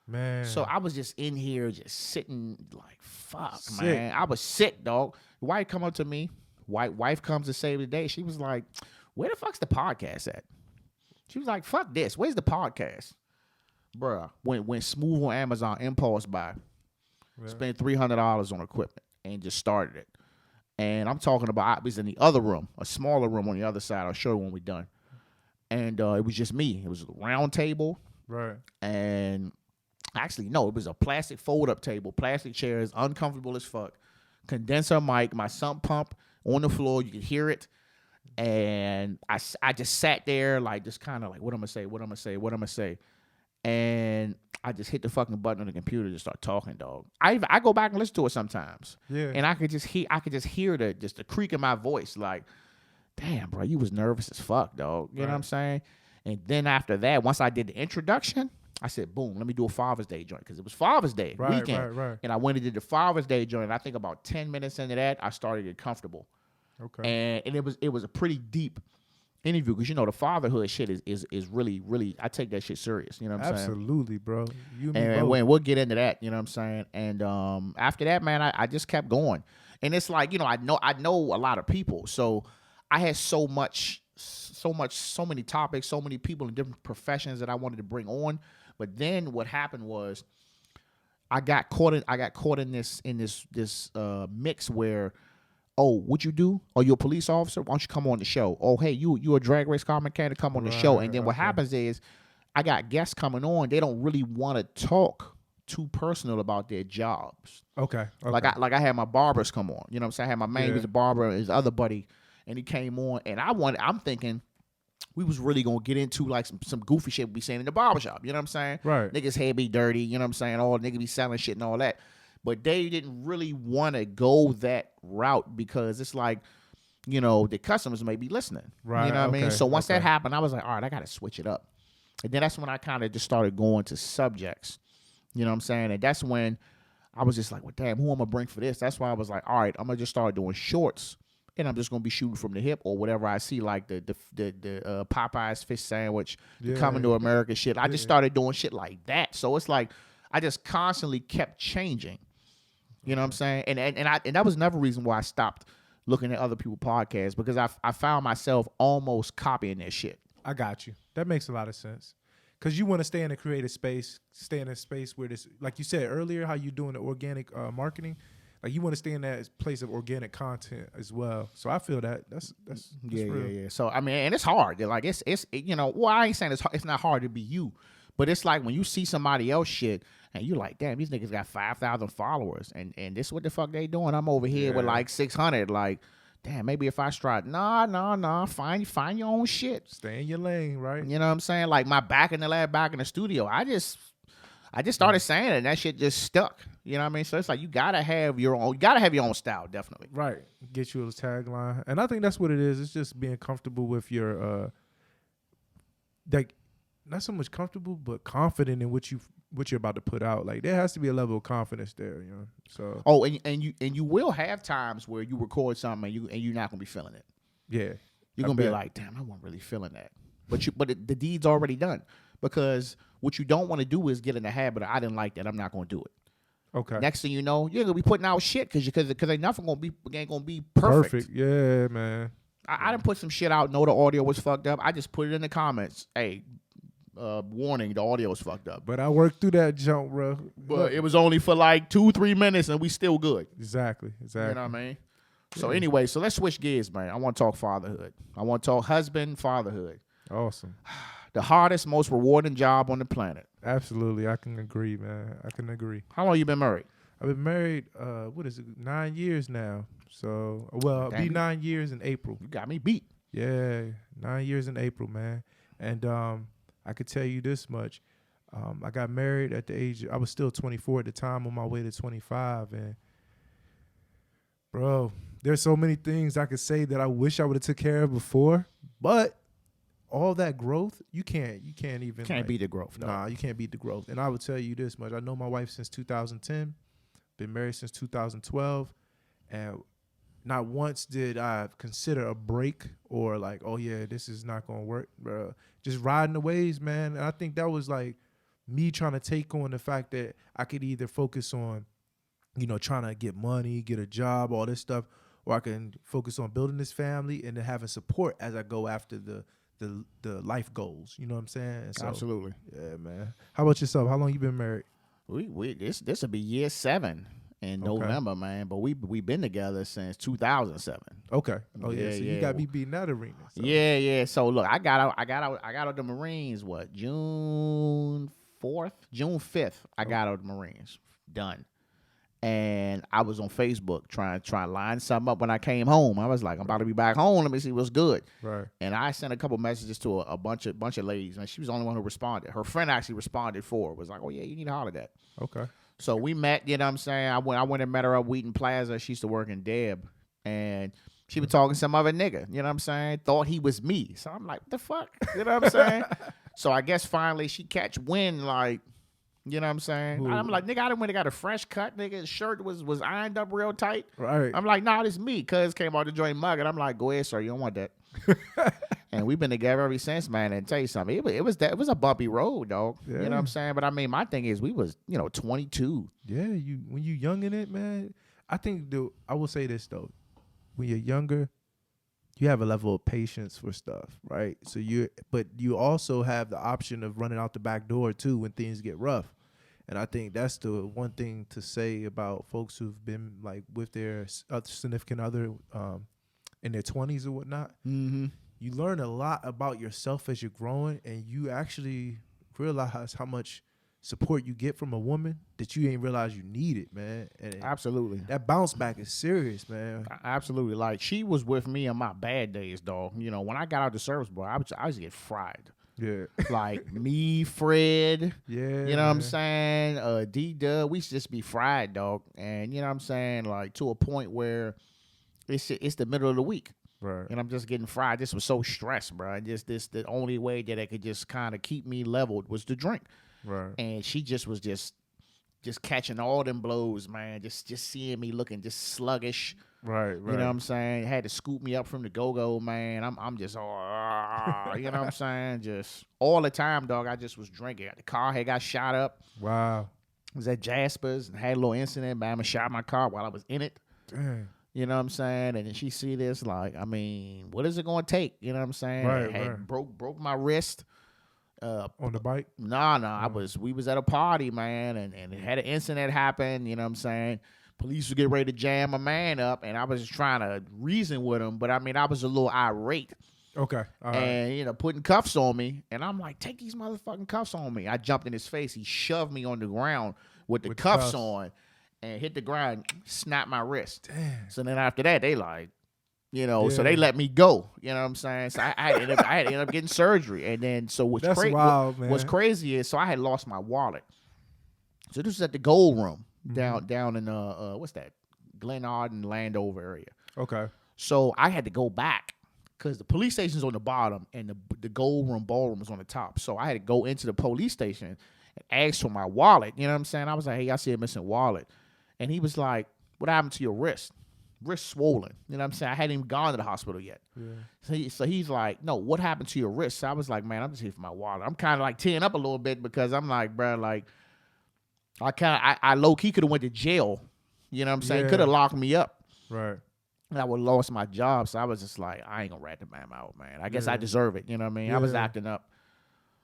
Man. So I was just in here just sitting like, fuck, Sick. man. I was sick, dog. Wife come up to me. Wife comes to save the day. She was like, where the fuck's the podcast at? She was like, fuck this. Where's the podcast? Bruh, went smooth on Amazon, impulse buy. Yeah. Spent $300 on equipment and just started it. And I'm talking about, I was in the other room, a smaller room on the other side. I'll show you when we're done. And it was just me. It was a round table. Right. And actually, no, it was a plastic fold-up table, plastic chairs, uncomfortable as fuck. Condenser mic, my sump pump on the floor. You could hear it. And I just sat there, like, just kind of like, what I'm going to say. And I just hit the fucking button on the computer and just start talking, dog. I go back and listen to it sometimes. Yeah. And I could just hear the creak in my voice, like, damn, bro, you was nervous as fuck, dog. You know what I'm saying? And then after that, once I did the introduction, I said, boom, let me do a Father's Day joint, because it was Father's Day weekend. Right. And I went and did the Father's Day joint. And I think about 10 minutes into that, I started to get comfortable. Okay. And it was a pretty deep interview, because the fatherhood shit is really, really, I take that shit serious. You know what I'm saying? Absolutely, bro. You and me And both. we'll get into that. You know what I'm saying? And after that, man, I just kept going. And it's like, I know a lot of people, so I had so many topics, so many people in different professions that I wanted to bring on. But then what happened was, I got caught in this mix where, oh, what you do? Are you a police officer? Why don't you come on the show? Oh, hey, you a drag race car mechanic? Come on the show. And then what happens is, I got guests coming on. They don't really want to talk too personal about their jobs. Okay. Like I had my barbers come on. You know what I'm saying? I had my man who's a barber, his other buddy, and he came on. And I'm thinking we was really gonna get into like some goofy shit we be saying in the barbershop. You know what I'm saying? Right. Niggas head be dirty. You know what I'm saying? All niggas be selling shit and all that. But they didn't really want to go that route, because it's like, the customers may be listening. Right. You know what I mean? So once that okay. happened, I was like, all right, I got to switch it up. And then that's when I kind of just started going to subjects. You know what I'm saying? And that's when I was just like, well, damn, who I'm going to bring for this? That's why I was like, all right, I'm going to just start doing shorts. And I'm just going to be shooting from the hip or whatever I see, like the Popeye's fish sandwich, the Coming to America shit. I just started doing shit like that. So it's like I just constantly kept changing. You know what I'm saying? And that was another reason why I stopped looking at other people's podcasts, because I found myself almost copying their shit. I got you. That makes a lot of sense. Because you want to stay in a creative space, stay in a space where this, like you said earlier, how you doing the organic marketing, like you want to stay in that place of organic content as well. So I feel that that's real. Yeah. So I mean, and it's hard. Like it's well, I ain't saying it's not hard to be you, but it's like when you see somebody else shit and you like, damn, these niggas got 5,000 followers, and this what the fuck they doing? I'm over here with like 600. Like, damn, maybe if I stride, nah, find your own shit. Stay in your lane, right? You know what I'm saying? Like my back in the lab, back in the studio, I just started saying it, and that shit just stuck. You know what I mean? So it's like you gotta have your own style, definitely. Right. Get you a tagline. And I think that's what it is. It's just being comfortable with your like not so much comfortable, but confident in what you're about to put out. Like there has to be a level of confidence there, you know. So and you will have times where you record something and you're not gonna be feeling it. yeah. You're gonna be like, damn, I wasn't really feeling that. But the deed's already done. Because what you don't want to do is get in the habit of I didn't like that, I'm not gonna do it. Okay. Next thing you know, you're gonna be putting out shit because ain't nothing ain't gonna be perfect. Yeah, man. I didn't put some shit out. Know the audio was fucked up. I just put it in the comments. Hey, warning, the audio was fucked up. But I worked through that jump, bro. But it was only for like 2-3 minutes, and we still good. Exactly. You know what I mean? So anyway, so let's switch gears, man. I want to talk fatherhood. I want to talk husband, fatherhood. Awesome. The hardest, most rewarding job on the planet. Absolutely. I can agree, man. I can agree. How long you been married? I've been married, 9 years now. So, well, it'll be 9 years in April. You got me beat. Yeah, 9 years in April, man. And I could tell you this much. I got married at the age, I was still 24 at the time, on my way to 25. And, bro, there's so many things I could say that I wish I would have took care of before. But all that growth, you can't even beat the growth. No. Nah, you can't beat the growth. And I would tell you this much. I know my wife since 2010, been married since 2012, and not once did I consider a break or like, oh yeah, this is not gonna work, bro. Just riding the waves, man. And I think that was like me trying to take on the fact that I could either focus on, you know, trying to get money, get a job, all this stuff, or I can focus on building this family and then having support as I go after the life goals. You know what I'm saying? So, Absolutely. yeah, man. How about yourself? How long you been married? This will be year 7 in November, man. But we been together since 2007. Okay. Oh yeah. Yeah, So yeah. you got me beating that arena. So. Yeah. So look, I got out the Marines. What, June 4th, June 5th? I got out the Marines. Done. And I was on Facebook trying to line something up when I came home. I was like, I'm about to be back home. Let me see what's good. Right. And I sent a couple messages to a bunch of ladies, and she was the only one who responded. Her friend actually responded for her. Was like, oh yeah, you need to holler that. Okay. So we met. You know what I'm saying? I went and met her up Wheaton Plaza. She used to work in Deb, and she was talking to some other nigga. You know what I'm saying? Thought he was me. So I'm like, what the fuck? You know what I'm saying? So I guess finally she catch wind, like. You know what I'm saying? Ooh. I'm like, nigga, I done went and got a fresh cut, nigga. His shirt was ironed up real tight. Right. I'm like, nah, this me. Cuz came out to join mug, and I'm like, go ahead, sir. You don't want that. And we've been together ever since, man. And tell you something, it was a bumpy road, dog. Yeah. You know what I'm saying? But I mean, my thing is, we was 22. Yeah. When you young in it, man. I think I will say this though, when you're younger, you have a level of patience for stuff, right? So but you also have the option of running out the back door too when things get rough. And I think that's the one thing to say about folks who've been like with their significant other in their 20s or whatnot. Mm-hmm. You learn a lot about yourself as you're growing, and you actually realize how much support you get from a woman that you ain't realize you needed, man. And Absolutely. that bounce back is serious, man. Absolutely. Like, she was with me on my bad days, dog. You know, when I got out the service, bro, I was get fried. Yeah. Like me, Fred. Yeah. You know what I'm saying? D-Dub, we used to just be fried, dog. And you know what I'm saying? Like, to a point where it's the middle of the week. Right. And I'm just getting fried. This was so stressed, bro. And the only way that I could just kind of keep me leveled was to drink. Right. And she just was just catching all them blows, man. Just seeing me looking just sluggish. Right. You know what I'm saying? Had to scoop me up from the go-go, man. I'm just all, you know what I'm saying? Just all the time, dog. I just was drinking. The car had got shot up. Wow. I was at Jasper's and had a little incident. Man, I shot my car while I was in it. Dang. You know what I'm saying? And then she see this, like, I mean, what is it going to take? You know what I'm saying? Right, Had broke my wrist. On the bike? Nah. We was at a party, man, and it had an incident happen. You know what I'm saying? Police was getting ready to jam a man up, and I was just trying to reason with him. But I mean, I was a little irate. Okay. All right. And putting cuffs on me, and I'm like, take these motherfucking cuffs on me. I jumped in his face. He shoved me on the ground with the cuffs on, and hit the ground, snapped my wrist. Damn. So then after that, they like, So they let me go. You know what I'm saying? So I had to end up getting surgery, and then That's wild, man. What's crazy is I had lost my wallet. So this was at the Gold Room Mm-hmm. down in what's that, Glen Arden, Landover area. Okay. So I had to go back because the police station's on the bottom and the Gold Room ballroom is on the top. So I had to go into the police station and ask for my wallet. You know what I'm saying? I was like, hey, I see a missing wallet, and he was like, what happened to your wrist? Wrist swollen. You know what I'm saying? I hadn't even gone to the hospital yet. Yeah. So he's like, no, what happened to your wrist? So I was like, man, I'm just here for my wallet. I'm kind of like tearing up a little bit because I'm like, bro, like, I low key could have went to jail. You know what I'm saying? Yeah. Could have locked me up. Right. And I would have lost my job. So I was just like, I ain't gonna rat the man out, man. I guess I deserve it. You know what I mean? I was acting up.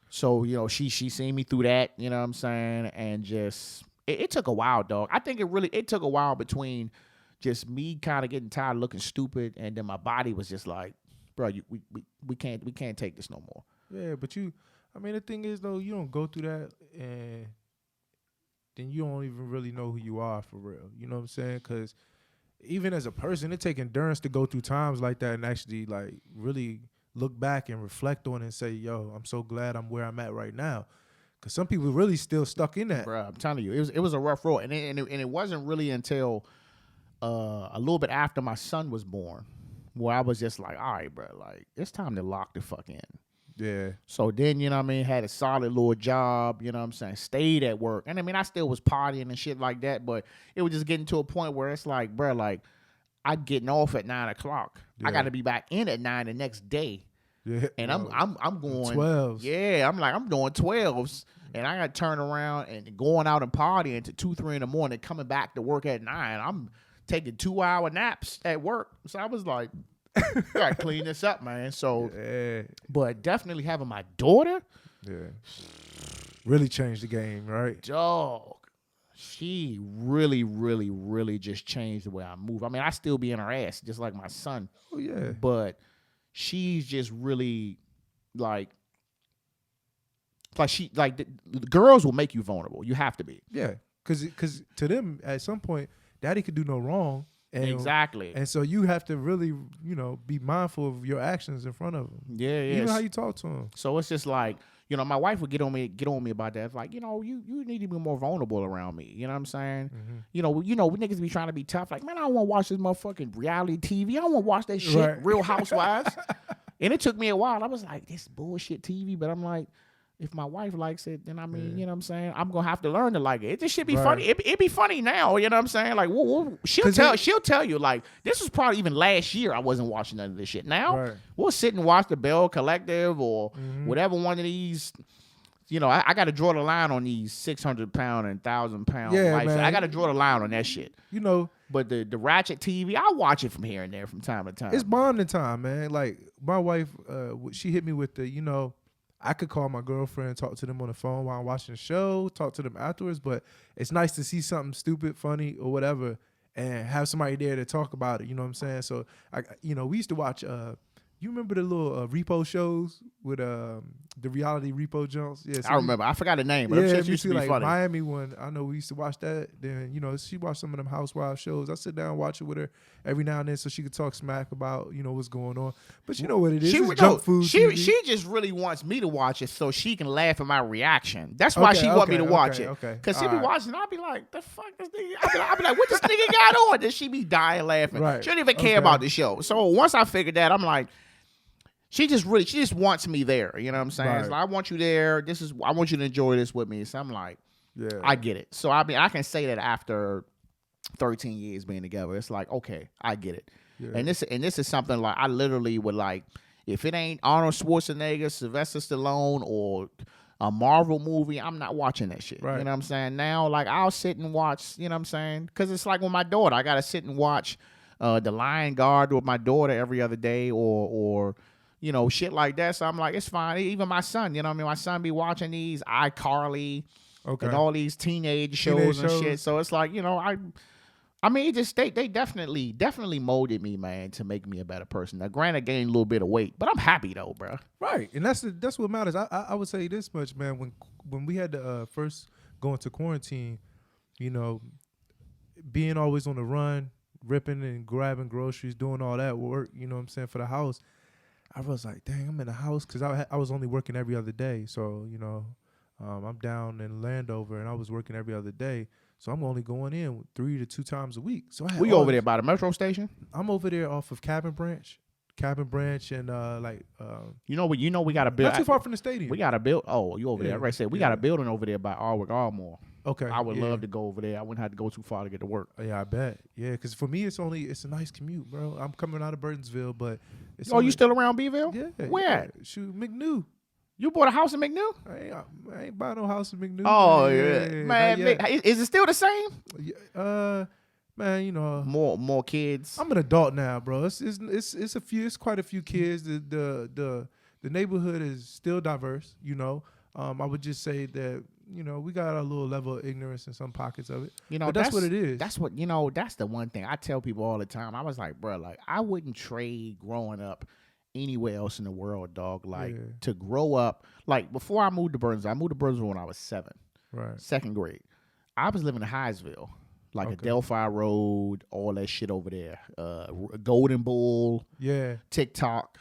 So, she seen me through that, you know what I'm saying? And just it took a while, dog. I think it took a while between just me kind of getting tired of looking stupid, and then my body was just like, bro, we can't take this no more. Yeah, but the thing is though, you don't go through that, and then you don't even really know who you are for real. You know what I'm saying? Because even as a person, it takes endurance to go through times like that and actually like really look back and reflect on it and say, yo, I'm so glad I'm where I'm at right now. Because some people really still stuck in that. Bro, I'm telling you, it was a rough road, and it wasn't really until a little bit after my son was born where I was just like, all right, bro, like it's time to lock the fuck in. Yeah. So then, had a solid little job, you know what I'm saying, stayed at work. And I still was partying and shit like that, but it was just getting to a point where it's like, bro, like I'm getting off at 9 o'clock. Yeah. I got to be back in at 9 the next day. Yeah. And I'm going 12s. Yeah, I'm doing 12s. And I got to turn around and going out and partying to 2, 3 in the morning, coming back to work at 9. I'm taking 2-hour naps at work. So I was like, I gotta clean this up, man. So, but definitely having my daughter, really changed the game, right? Dog, she really, really, really just changed the way I move. I still be in her ass, just like my son. Oh yeah. But she's just really like the girls will make you vulnerable. You have to be. Yeah, because to them at some point, daddy could do no wrong. And, exactly. And so you have to really, be mindful of your actions in front of them. Yeah, yeah. Even how you talk to them. So it's just like, my wife would get on me about that. It's like, you need to be more vulnerable around me. You know what I'm saying? Mm-hmm. We niggas be trying to be tough. Like, man, I don't want to watch this motherfucking reality TV. I don't want to watch that shit, right. Real Housewives. And it took me a while. I was like, this bullshit TV. But I'm like, if my wife likes it, then you know what I'm saying, I'm gonna have to learn to like it. It just should be funny. It be funny now, you know what I'm saying? Like, she'll tell you, like, this was probably even last year I wasn't watching none of this shit. Now we'll sit and watch the Bell Collective or whatever one of these. I got to draw the line on these 600-pound and 1,000-pound lights. I got to draw the line on that shit. But the Ratchet TV, I watch it from here and there from time to time. It's bonding time, man. Like my wife, she hit me with the, I could call my girlfriend, talk to them on the phone while I'm watching the show, talk to them afterwards, but it's nice to see something stupid, funny, or whatever, and have somebody there to talk about it, you know what I'm saying? So, we used to watch, you remember the little repo shows with the reality repo jumps? Yeah, so I remember. I forgot the name, but yeah, it used to be like funny. Miami one, I know we used to watch that. Then, she watched some of them housewife shows. I sit down and watch it with her every now and then so she could talk smack about, what's going on. But you know what it is. It's junk food. She just really wants me to watch it so she can laugh at my reaction. That's why she want me to watch it. Because she be watching, I'll be like, the fuck this nigga? I'll be like, what this nigga got on? Then she be dying laughing. Right. She don't even care about the show. So once I figured that, I'm like, she just wants me there. You know what I'm saying? Right. So I want you there. I want you to enjoy this with me. So I'm like, I get it. So I can say that after 13 years being together, it's like, okay, I get it. Yeah. And this is something like I literally would like, if it ain't Arnold Schwarzenegger, Sylvester Stallone, or a Marvel movie, I'm not watching that shit. Right. You know what I'm saying? Now, like, I'll sit and watch, you know what I'm saying? Because it's like with my daughter, I got to sit and watch The Lion Guard with my daughter every other day or shit like that. So I'm like, it's fine. Even my son, you know what I mean? My son be watching these iCarly and all these teenage shows and shit. So it's like, they definitely molded me, man, to make me a better person. Now, granted, I gained a little bit of weight, but I'm happy though, bro. Right, and that's what matters. I would say this much, man. When we had to first go into quarantine, being always on the run, ripping and grabbing groceries, doing all that work, you know what I'm saying, for the house. I was like, dang, I'm in the house because I was only working every other day. So, you know, I'm down in Landover and I was working every other day. So I'm only going in 3 to 2 times a week. So I had We over there by the metro station. I'm over there off of Cabin Branch and You know we got a build. not too far from the stadium. We got a build. Oh, you over there? Yeah, Right. Said we got a building over there by Ardmore. Okay. I would love to go over there. I wouldn't have to go too far to get to work. Yeah, I bet. Yeah, because for me, it's a nice commute, bro. I'm coming out of Burtonsville, but it's You still around Beeville? Yeah. Where yeah. at? Shoot, McNew. You bought a house in McNew? I ain't buying no house in McNew. Oh yeah, man. Is it still the same? Man, you know, More kids. I'm an adult now, bro. It's quite a few kids. The neighborhood is still diverse. You know, I would just say that, you know, we got a little level of ignorance in some pockets of it. You know, but that's what it is. That's what, that's the one thing I tell people all the time. I was like, bro, like I wouldn't trade growing up anywhere else in the world, dog. Like to grow up, like before I moved to Burnsville when I was 7, right, 2nd grade. I was living in Highsville, like Adelphi Road, all that shit over there. Golden Bull, TikTok,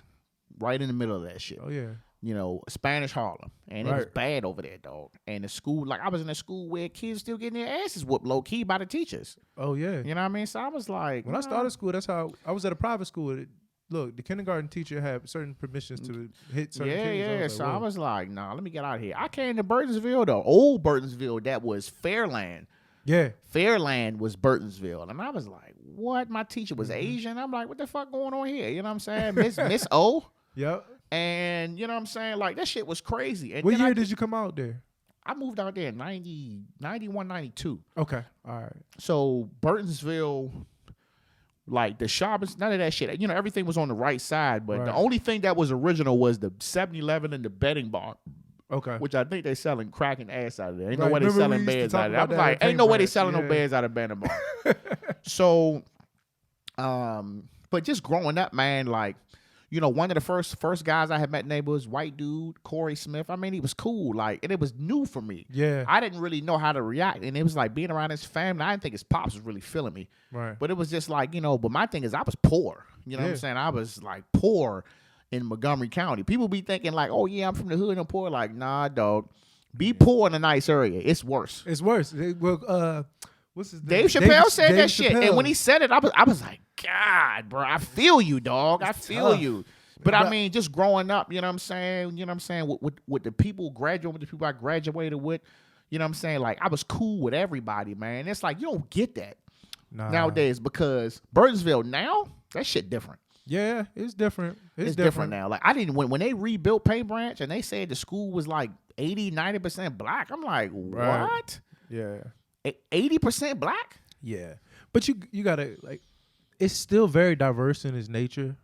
right in the middle of that shit. Oh yeah. You know, Spanish Harlem. And it was bad over there, dog. And the school, like I was in a school where kids still getting their asses whooped low key by the teachers. Oh yeah. You know what I mean? So I was like, when I started school, that's how I was at a private school. Look, the kindergarten teacher had certain permissions to hit certain kids. Yeah. So I was like, nah, let me get out of here. I came to Burtonsville, though. Old Burtonsville, that was Fairland. Yeah. Fairland was Burtonsville. And I was like, what? My teacher was Asian. I'm like, what the fuck going on here? You know what I'm saying? Miss O. Yep. And you know what I'm saying? Like, that shit was crazy. And what year did you come out there? I moved out there in 91, 92. Okay. All right. So Burtonsville, like the shopping, none of that shit. You know, everything was on the right side. But the only thing that was original was the 7-Eleven and the betting bar. Okay. Which I think they selling crack and ass out of there. Ain't no Right. way they selling beds out of there. I'm like, ain't no way they selling no beds out of betting bar. So, but just growing up, man, like, you know, one of the first guys I had met in the neighborhood was white dude, Corey Smith. I mean, he was cool, like, and it was new for me. Yeah. I didn't really know how to react, and it was like being around his family. I didn't think his pops was really feeling me. Right. But it was just like, you know, but my thing is I was poor. You know what I'm saying? I was like poor in Montgomery County. People be thinking like, oh yeah, I'm from the hood and I'm poor. Like, nah, dog. Be poor in a nice area. It's worse. It's worse. Well, what's his name? Dave Chappelle said that shit. Chappelle. And when he said it, I was like, God, bro, I feel you, dog. I feel you. But I mean, just growing up, you know what I'm saying? You know what I'm saying? With the people with the people I graduated with, you know what I'm saying? Like, I was cool with everybody, man. It's like, you don't get that nowadays because Burtonsville now, that shit different. Yeah, it's different. It's different now. Like, I didn't, when they rebuilt Paint Branch and they said the school was like 80, 90% black, I'm like, what? Yeah. 80% black? Yeah. But you gotta, like, it's still very diverse in its nature.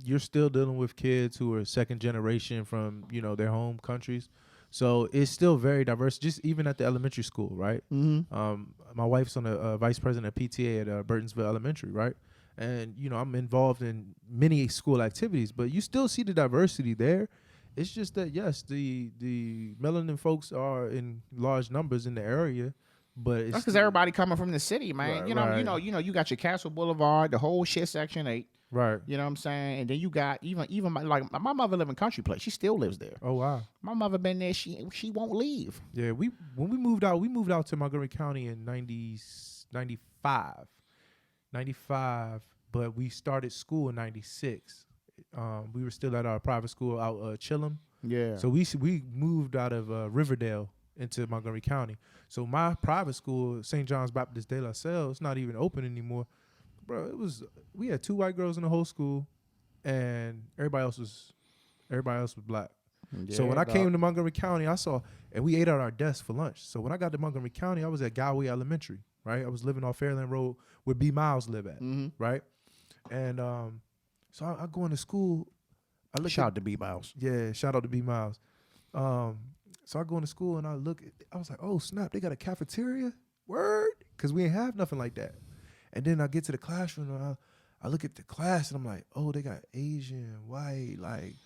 You're still dealing with kids who are second generation from, you know, their home countries. So it's still very diverse, just even at the elementary school, right? Mm-hmm. My wife's on the vice president of PTA at Burtonsville Elementary, right? And, you know, I'm involved in many school activities, but you still see the diversity there. It's just that, yes, the melanin folks are in large numbers in the area, but it's that's because everybody coming from the city, man. Right, You got your Castle Boulevard, the whole shit Section 8. Right. You know what I'm saying? And then you got even my mother live in Country Place. She still lives there. Oh wow. My mother been there. She won't leave. Yeah, when we moved out to Montgomery County in 95, but we started school in 96. We were still at our private school out Chillum. Yeah. So we moved out of Riverdale into Montgomery County. So my private school, St. John's Baptist de la Salle, it's not even open anymore. Bro, we had 2 white girls in the whole school, and everybody else was black. Yeah, so when I came to Montgomery County, and we ate at our desk for lunch. So when I got to Montgomery County, I was at Galway Elementary, right? I was living off Fairland Road where B. Miles live at, right? And so I go into school. Shout out to B. Miles. Yeah, shout out to B. Miles. So I go into school and I was like, oh snap, they got a cafeteria? Word? Because we ain't have nothing like that. And then I get to the classroom and I look at the class and I'm like, oh, they got Asian, white, like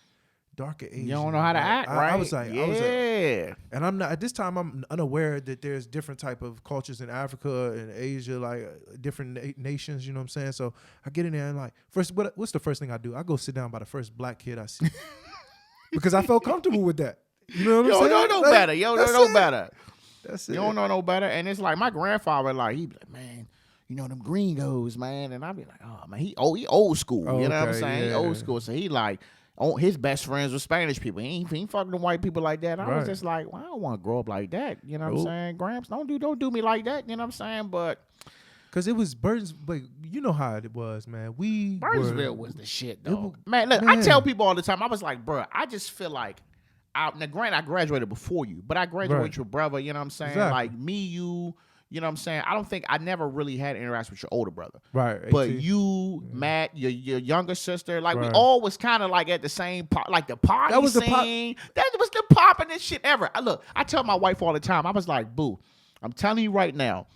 darker Asian. You don't know how to act, right? I was like, yeah. And I'm not at this time. I'm unaware that there's different type of cultures in Africa and Asia, like different nations. You know what I'm saying? So I get in there and like, first, what's the first thing I do? I go sit down by the first black kid I see because I felt comfortable with that. You know what I'm saying? You don't know no better. You don't know no better. That's it. You don't know no better. And it's like my grandfather, like, he'd be like, man, you know them gringos, man. And I'd be like, oh, man, he old school. Oh, you know what I'm okay, saying? He yeah. old school. So he like, his best friends were Spanish people. He ain't fucking them white people like that. I was Right. just like, well, I don't want to grow up like that. You know what I'm Nope. saying? Gramps, don't do me like that. You know what I'm saying? But Because it was Burns, like, you know how it was, man. Burnsville was the shit, though. was- Man, look, I man. tell people all the time, I was like, bro, I just feel like, now granted, I graduated before you, but I graduated Right. with your brother, you know what I'm saying? Exactly. Like, me, you know what I'm saying? I never really had interaction with your older brother. right. But 18. you, Matt, your younger sister, like, we Right. all was kind of like at the same, like the party That was the scene. That was the poppin'est shit ever. I tell my wife all the time, I was like, boo, I'm telling you right now,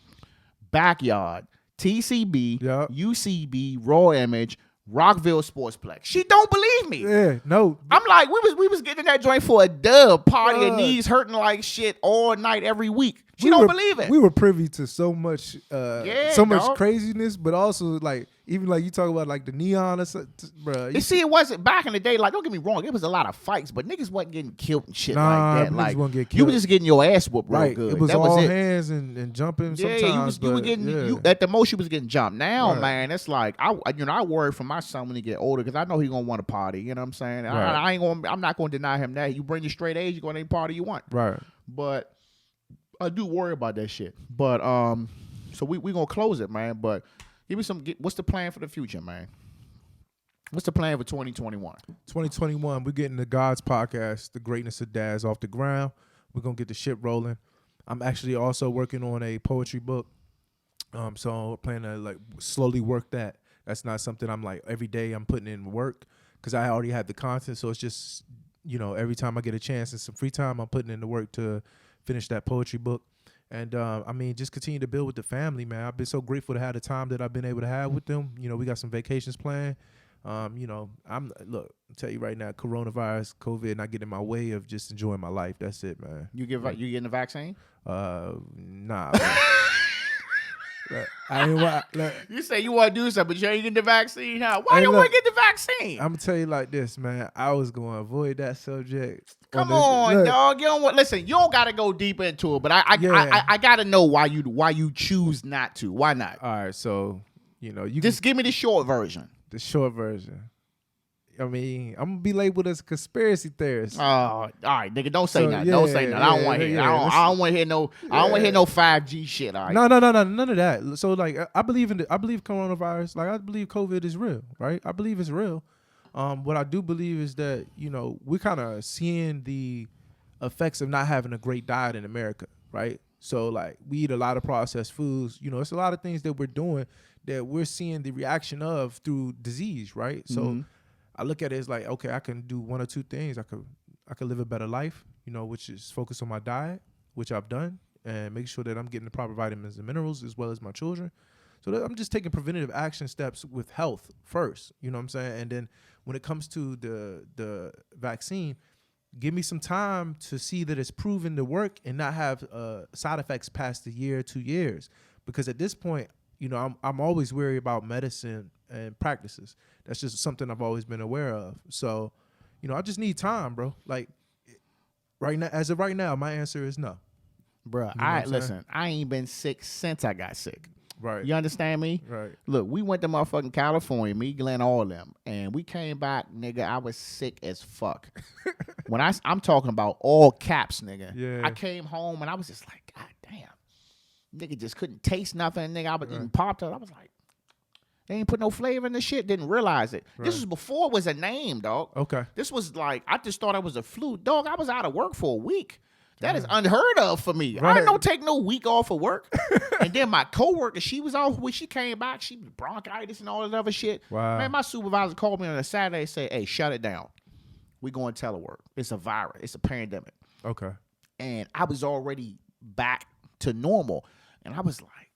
Backyard, TCB, Yup. UCB, Raw Image, Rockville Sportsplex. She don't believe me. Yeah, no. I'm like, we was getting that joint for a dub, party and Bruh. knees hurting like shit all night every week. She we don't were- believe it. We were privy to so much, Yeah, so much dog. craziness, but also like even like you talk about like the neon or something, bro. You see, it wasn't back in the day. Like, don't get me wrong, it was a lot of fights, but niggas wasn't getting killed and shit Nah, like that. niggas Like, wasn't get you were killed. just getting your ass whooped real Right, good. it was that all was it. hands and jumping. Yeah, sometimes, you were but, getting yeah. you at the most you was getting jumped. Now, Right. man, it's like I worry for my son when he get older because I know he gonna want to party. You know what I'm saying? Right. I'm not gonna deny him that. You bring your straight age, you go to any party you want. Right. But I do worry about that shit. But so we gonna close it, man. But give me what's the plan for the future, man? What's the plan for 2021? 2021, we're getting the God's podcast, The Greatness of Dads, off the ground. We're gonna get the shit rolling. I'm actually also working on a poetry book. So I plan to like slowly work that. That's not something I'm like every day I'm putting in work because I already have the content. So it's just, every time I get a chance and some free time, I'm putting in the work to finish that poetry book. And just continue to build with the family, man. I've been so grateful to have the time that I've been able to have with them. We got some vacations planned. I'll tell you right now, coronavirus, COVID, not getting in my way of just enjoying my life. That's it, man. You getting the vaccine? Nah. Man. Look, I ain't want. You say you want to do something, but you ain't getting the vaccine, huh? Why Hey, you look, want to get the vaccine? I'm gonna tell you like this, man. I was gonna avoid that subject. Come this- on, look, dog. You don't want. Listen, you don't gotta go deep into it, but I gotta know why you choose not to. Why not? All right, so you Just give me the short version. the short version. I mean, I'm gonna be labeled as a conspiracy theorist. All right, nigga. Don't say So, nothing. Don't say yeah, nothing. I don't yeah, want to hear. yeah, I don't want to hear no. I don't want to hear no 5G shit. All right. No, none of that. So like, I believe coronavirus. Like, I believe COVID is real, right? I believe it's real. What I do believe is that we're kind of seeing the effects of not having a great diet in America, right? So like, we eat a lot of processed foods. It's a lot of things that we're doing that we're seeing the reaction of through disease, right? So I look at it as like, okay, I can do one or two things. I could live a better life, which is focus on my diet, which I've done, and make sure that I'm getting the proper vitamins and minerals as well as my children. So that I'm just taking preventative action steps with health first, you know what I'm saying? And then when it comes to the vaccine, give me some time to see that it's proven to work and not have side effects past a year, 2 years. Because at this point, I'm always wary about medicine and practices. That's just something I've always been aware of. So, I just need time, bro. Like right now, as of right now, my answer is no. Bruh, You know what I'm saying? listen. I ain't been sick since I got sick. Right. You understand me? Right. Look, we went to motherfucking California, me, Glenn, all of them, and we came back, nigga. I was sick as fuck. When I'm talking about all caps, nigga. Yeah. I came home and I was just like, God damn, nigga, just couldn't taste nothing, nigga. I was eating Pop-Tarts. I was like, they ain't put no flavor in the shit. Didn't realize it. Right. This was before it was a name, dog. Okay. This was like, I just thought it was a flu, dog. I was out of work for a week. That is unheard of for me. I Right. didn't take no week off of work. And then my coworker, she was off when she came back. She was bronchitis and all that other shit. Wow. Man, my supervisor called me on a Saturday and said, hey, shut it down. We going telework. It's a virus. It's a pandemic. Okay. And I was already back to normal. And I was like,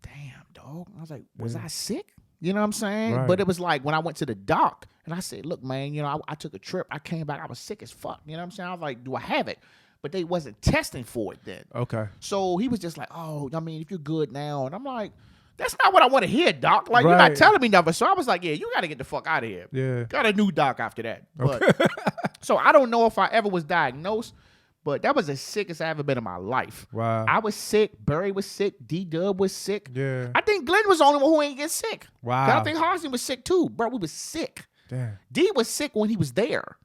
damn, dog. I was like, was I sick? You know what I'm saying? Right. But it was like when I went to the doc And I said, look, man, I took a trip. I came back. I was sick as fuck. You know what I'm saying? I was like, do I have it? But they wasn't testing for it then. Okay. So he was just like, oh, I mean, if you're good now. And I'm like, that's not what I want to hear, doc. Like, you're Right. not telling me nothing. So I was like, yeah, you got to get the fuck out of here. Yeah. Got a new doc after that. But so I don't know if I ever was diagnosed, but that was the sickest I ever been in my life. Wow. I was sick. Barry was sick. D-Dub was sick. Yeah. I think Glenn was the only one who ain't get sick. Wow. I think Harsley was sick too. Bro, we was sick. Damn. D was sick when he was there.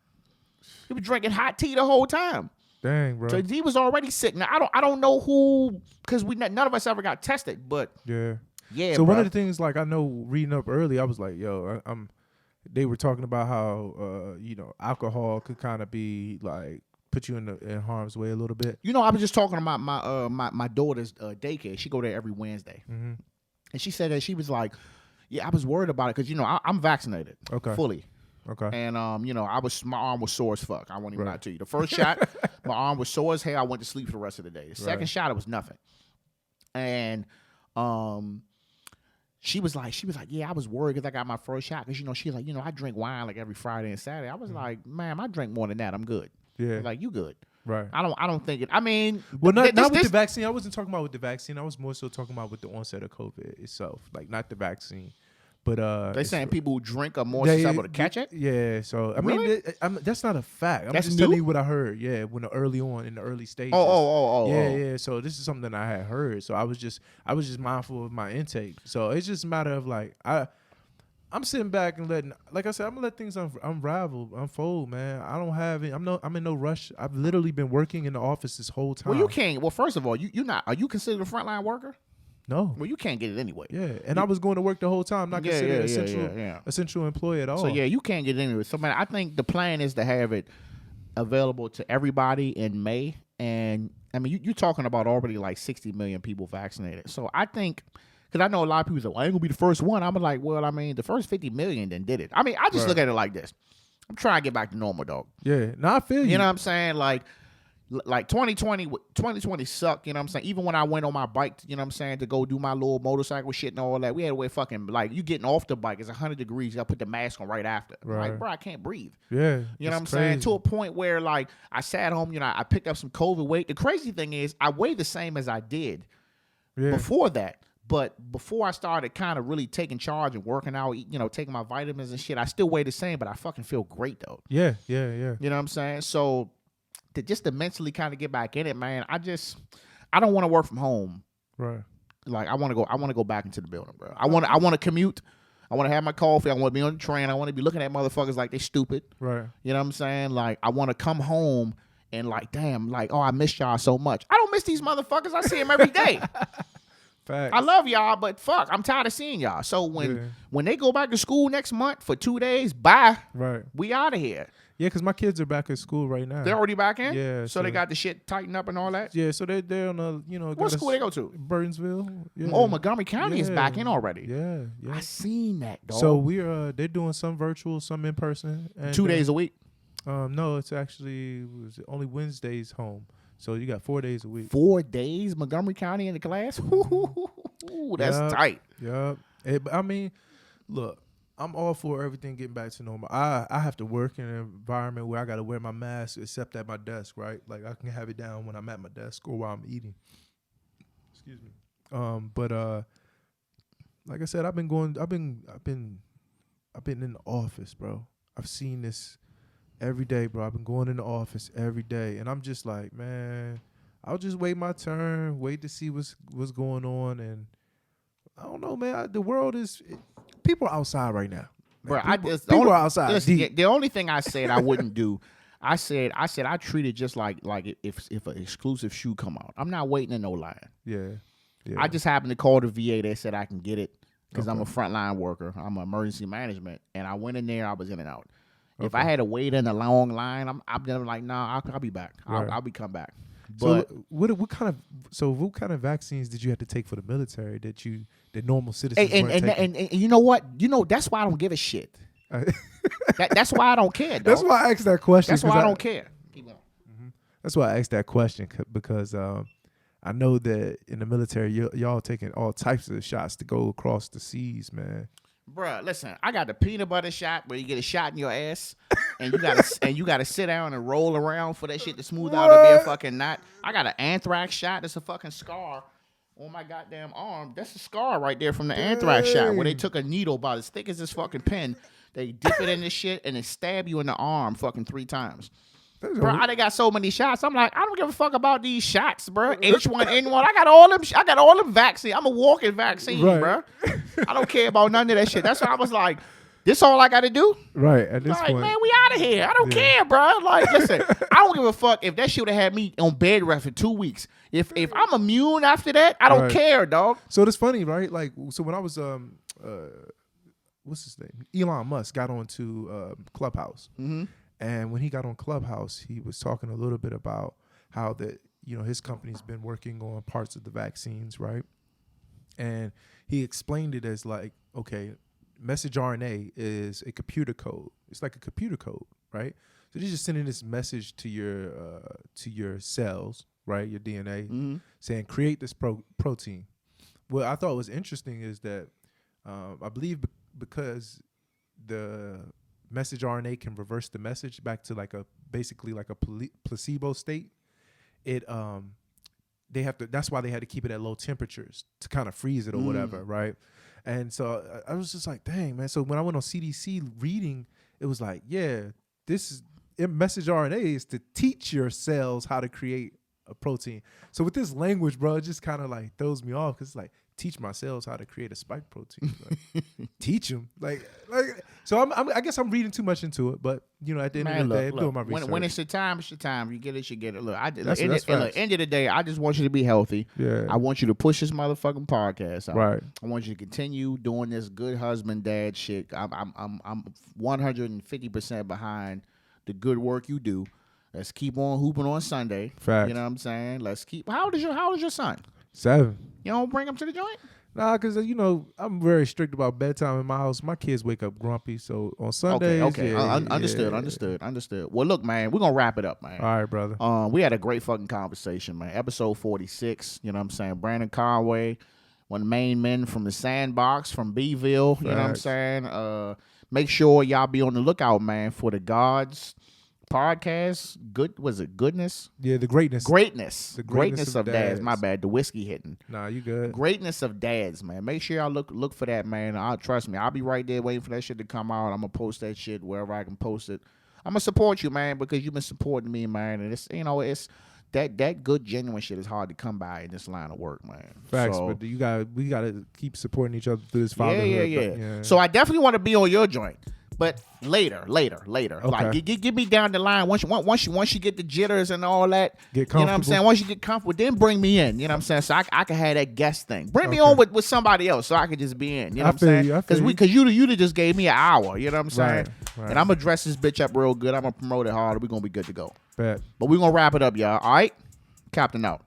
He was drinking hot tea the whole time. Dang, bro. So D was already sick. Now I don't know who, because none of us ever got tested. But Yeah. yeah. So bro. one of the things, like I know, reading up early, I was like, yo, they were talking about how alcohol could kind of be like put you in harm's way a little bit. I was just talking about my daughter's daycare. She go there every Wednesday, Mm-hmm. and she said that she was like, yeah, I was worried about it because I'm vaccinated fully. Okay. And my arm was sore as fuck. I won't even Right. lie to you. The first shot, my arm was sore as hell. I went to sleep for the rest of the day. The second Right. shot, it was nothing. And she was like, yeah, I was worried because I got my first shot because she's like, I drink wine like every Friday and Saturday. I was like, ma'am, I drink more than that. I'm good. Yeah. Like, you good. Right. I don't think it. I mean, Well, not with this- the vaccine. I wasn't talking about with the vaccine. I was more so talking about with the onset of COVID itself, like not the vaccine. But they saying people who drink are more they- susceptible to catch it. Yeah. So I Really? mean, that's not a fact. I'm That's just new? telling you what I heard. Yeah, when in the early stages. Oh. Yeah. So this is something I had heard. So I was just mindful of my intake. So it's just a matter of like I'm sitting back and like I said, I'm gonna let things unfold, man. I don't have it. I'm in no rush. I've literally been working in the office this whole time. Well, you can't. Well, first of all, you're not. Are you considered a frontline worker? No. Well, you can't get it anyway. Yeah, and I was going to work the whole time. Not considered yeah. essential employee at all. So yeah, you can't get it anyway. So man, I think the plan is to have it available to everybody in May, and I mean, you're talking about already like 60 million people vaccinated. So I think. Because I know a lot of people say, well, I ain't going to be the first one. I'm like, well, I mean, the first 50 million then did it. I mean, I just look at it like this. I'm trying to get back to normal, dog. Yeah, no, I feel you. You know what I'm saying? Like 2020 sucked, you know what I'm saying? Even when I went on my bike, you know what I'm saying, to go do my little motorcycle shit and all that, we had to wear fucking, like, you getting off the bike, it's 100 degrees, you got to put the mask on right after. Right. Like, bro, I can't breathe. Yeah. You know what I'm saying? To a point where, like, I sat home, I picked up some COVID weight. The crazy thing is, I weigh the same as I did before that. But before I started kind of really taking charge and working out, taking my vitamins and shit, I still weigh the same, but I fucking feel great, though. Yeah. You know what I'm saying? So to mentally kind of get back in it, man, I don't want to work from home. Right. Like I want to go back into the building, bro. I want to commute. I want to have my coffee. I want to be on the train. I want to be looking at motherfuckers like they stupid. Right. You know what I'm saying? Like I want to come home and like, damn, like, oh, I miss y'all so much. I don't miss these motherfuckers. I see them every day. Facts. I love y'all, but fuck, I'm tired of seeing y'all. So when they go back to school next month for 2 days, bye. Right. We out of here. Yeah, because my kids are back at school right now. They're already back in? Yeah. So they got the shit tightened up and all that? Yeah, so they're on a, What school they go to? Burtonsville. Yeah. Oh, Montgomery County is Yeah. back in already. Yeah. I seen that, dog. So they're doing some virtual, some in person. And, 2 days a week? No, it's actually only Wednesdays home. So you got 4 days a week. 4 days, Montgomery County in the class? Ooh, that's Yep. tight. Yeah. I mean, look, I'm all for everything getting back to normal. I have to work in an environment where I got to wear my mask except at my desk, right? Like I can have it down when I'm at my desk or while I'm eating. Excuse me. But like I said, I've been in the office, bro. I've seen this every day, bro. I've been going in the office every day, and I'm just like, man, I'll just wait my turn, wait to see what's going on, and I don't know, man. The world is people are outside right now, Bro, people are outside. Listen, the only thing I said I wouldn't do, I said I treat it just like if an exclusive shoe come out. I'm not waiting in no line. Yeah. I just happened to call the VA. They said I can get it because I'm a Okay. frontline worker. I'm an emergency management, and I went in there. I was in and out. If Okay. I had to wait in a long line, I'm then like, nah, I'll be back. Right. I'll be come back. So But what kind of vaccines did you have to take for the military that normal citizens weren't taking? and you know what? That's why I don't give a shit. That's why I don't care. Dog. That's why I asked that question. That's why I don't care. Keep going. That's why I asked that question because I know that in the military y'all taking all types of shots to go across the seas, man. Bruh, listen, I got the peanut butter shot where you get a shot in your ass and you gotta sit down and roll around for that shit to smooth out to be a fucking knot. I got an anthrax shot. That's a fucking scar on my goddamn arm. That's a scar right there from the anthrax shot where they took a needle about as thick as this fucking pen. They dip it in this shit and they stab you in the arm fucking 3 times. Bro, I done got so many shots. I'm like, I don't give a fuck about these shots, bro. H1N1. I got all them vaccines. I'm a walking vaccine, bro. I don't care about none of that shit. That's why I was like, this all I got to do? Right, at this like, point. man, we out of here. I don't care, bro. Like, listen, I don't give a fuck if that shit would have had me on bed rest for 2 weeks. If I'm immune after that, I don't care, dog. So it's funny, right? Like, so when I was, what's his name? Elon Musk got onto Clubhouse. Mm-hmm. And when he got on Clubhouse, he was talking a little bit about how that, his company's been working on parts of the vaccines, right? And he explained it as like, okay, messenger RNA is a computer code. It's like a computer code, right? So they're just sending this message to your cells, right? Your DNA, saying create this protein. What I thought was interesting is that I believe because the message RNA can reverse the message back to basically like a placebo state. That's why they had to keep it at low temperatures to kind of freeze it or whatever, right? And so I was just like, dang, man. So when I went on CDC reading, it was like, yeah, message RNA is to teach your cells how to create a protein. So with this language, bro, it just kind of like throws me off because it's like, teach my cells how to create a spike protein. Like, teach them. So I guess I'm reading too much into it, but at the end of the day, I'm doing my research. When it's your time, it's your time. You get it, you get it. Look, end of the day, I just want you to be healthy. Yeah. I want you to push this motherfucking podcast out. Right. I want you to continue doing this good husband, dad shit. I'm 150% behind the good work you do. Let's keep on hooping on Sunday. Facts. You know what I'm saying? Let's keep. How old is your son? 7. You don't bring him to the joint? Nah, because, I'm very strict about bedtime in my house. My kids wake up grumpy. So on Sundays, okay. Understood. Well, look, man, we're going to wrap it up, man. All right, brother. We had a great fucking conversation, man. Episode 46, you know what I'm saying? Brandon Conway, one of the main men from the Sandbox, from Beeville, you know what I'm saying? Make sure y'all be on the lookout, man, for the Gods podcast. Goodness? Yeah, the greatness. The greatness of dads. My bad. The whiskey hitting. Nah, you good. Greatness of dads, man. Make sure y'all look for that, man. Trust me, I'll be right there waiting for that shit to come out. I'm gonna post that shit wherever I can post it. I'm gonna support you, man, because you've been supporting me, man. And it's it's that good genuine shit is hard to come by in this line of work, man. Facts, but we gotta keep supporting each other through this fatherhood. Yeah. So I definitely want to be on your joint. But later. Okay. Like, get me down the line. Once you get the jitters and all that, get comfortable. You know what I'm saying? Once you get comfortable, then bring me in. You know what I'm saying? So I can have that guest thing. Bring me on with somebody else so I can just be in. You know what I'm saying? Because you just gave me an hour. You know what I'm saying? Right. And I'm going to dress this bitch up real good. I'm going to promote it hard. We're going to be good to go. Bet. But we're going to wrap it up, y'all. All right? Captain out.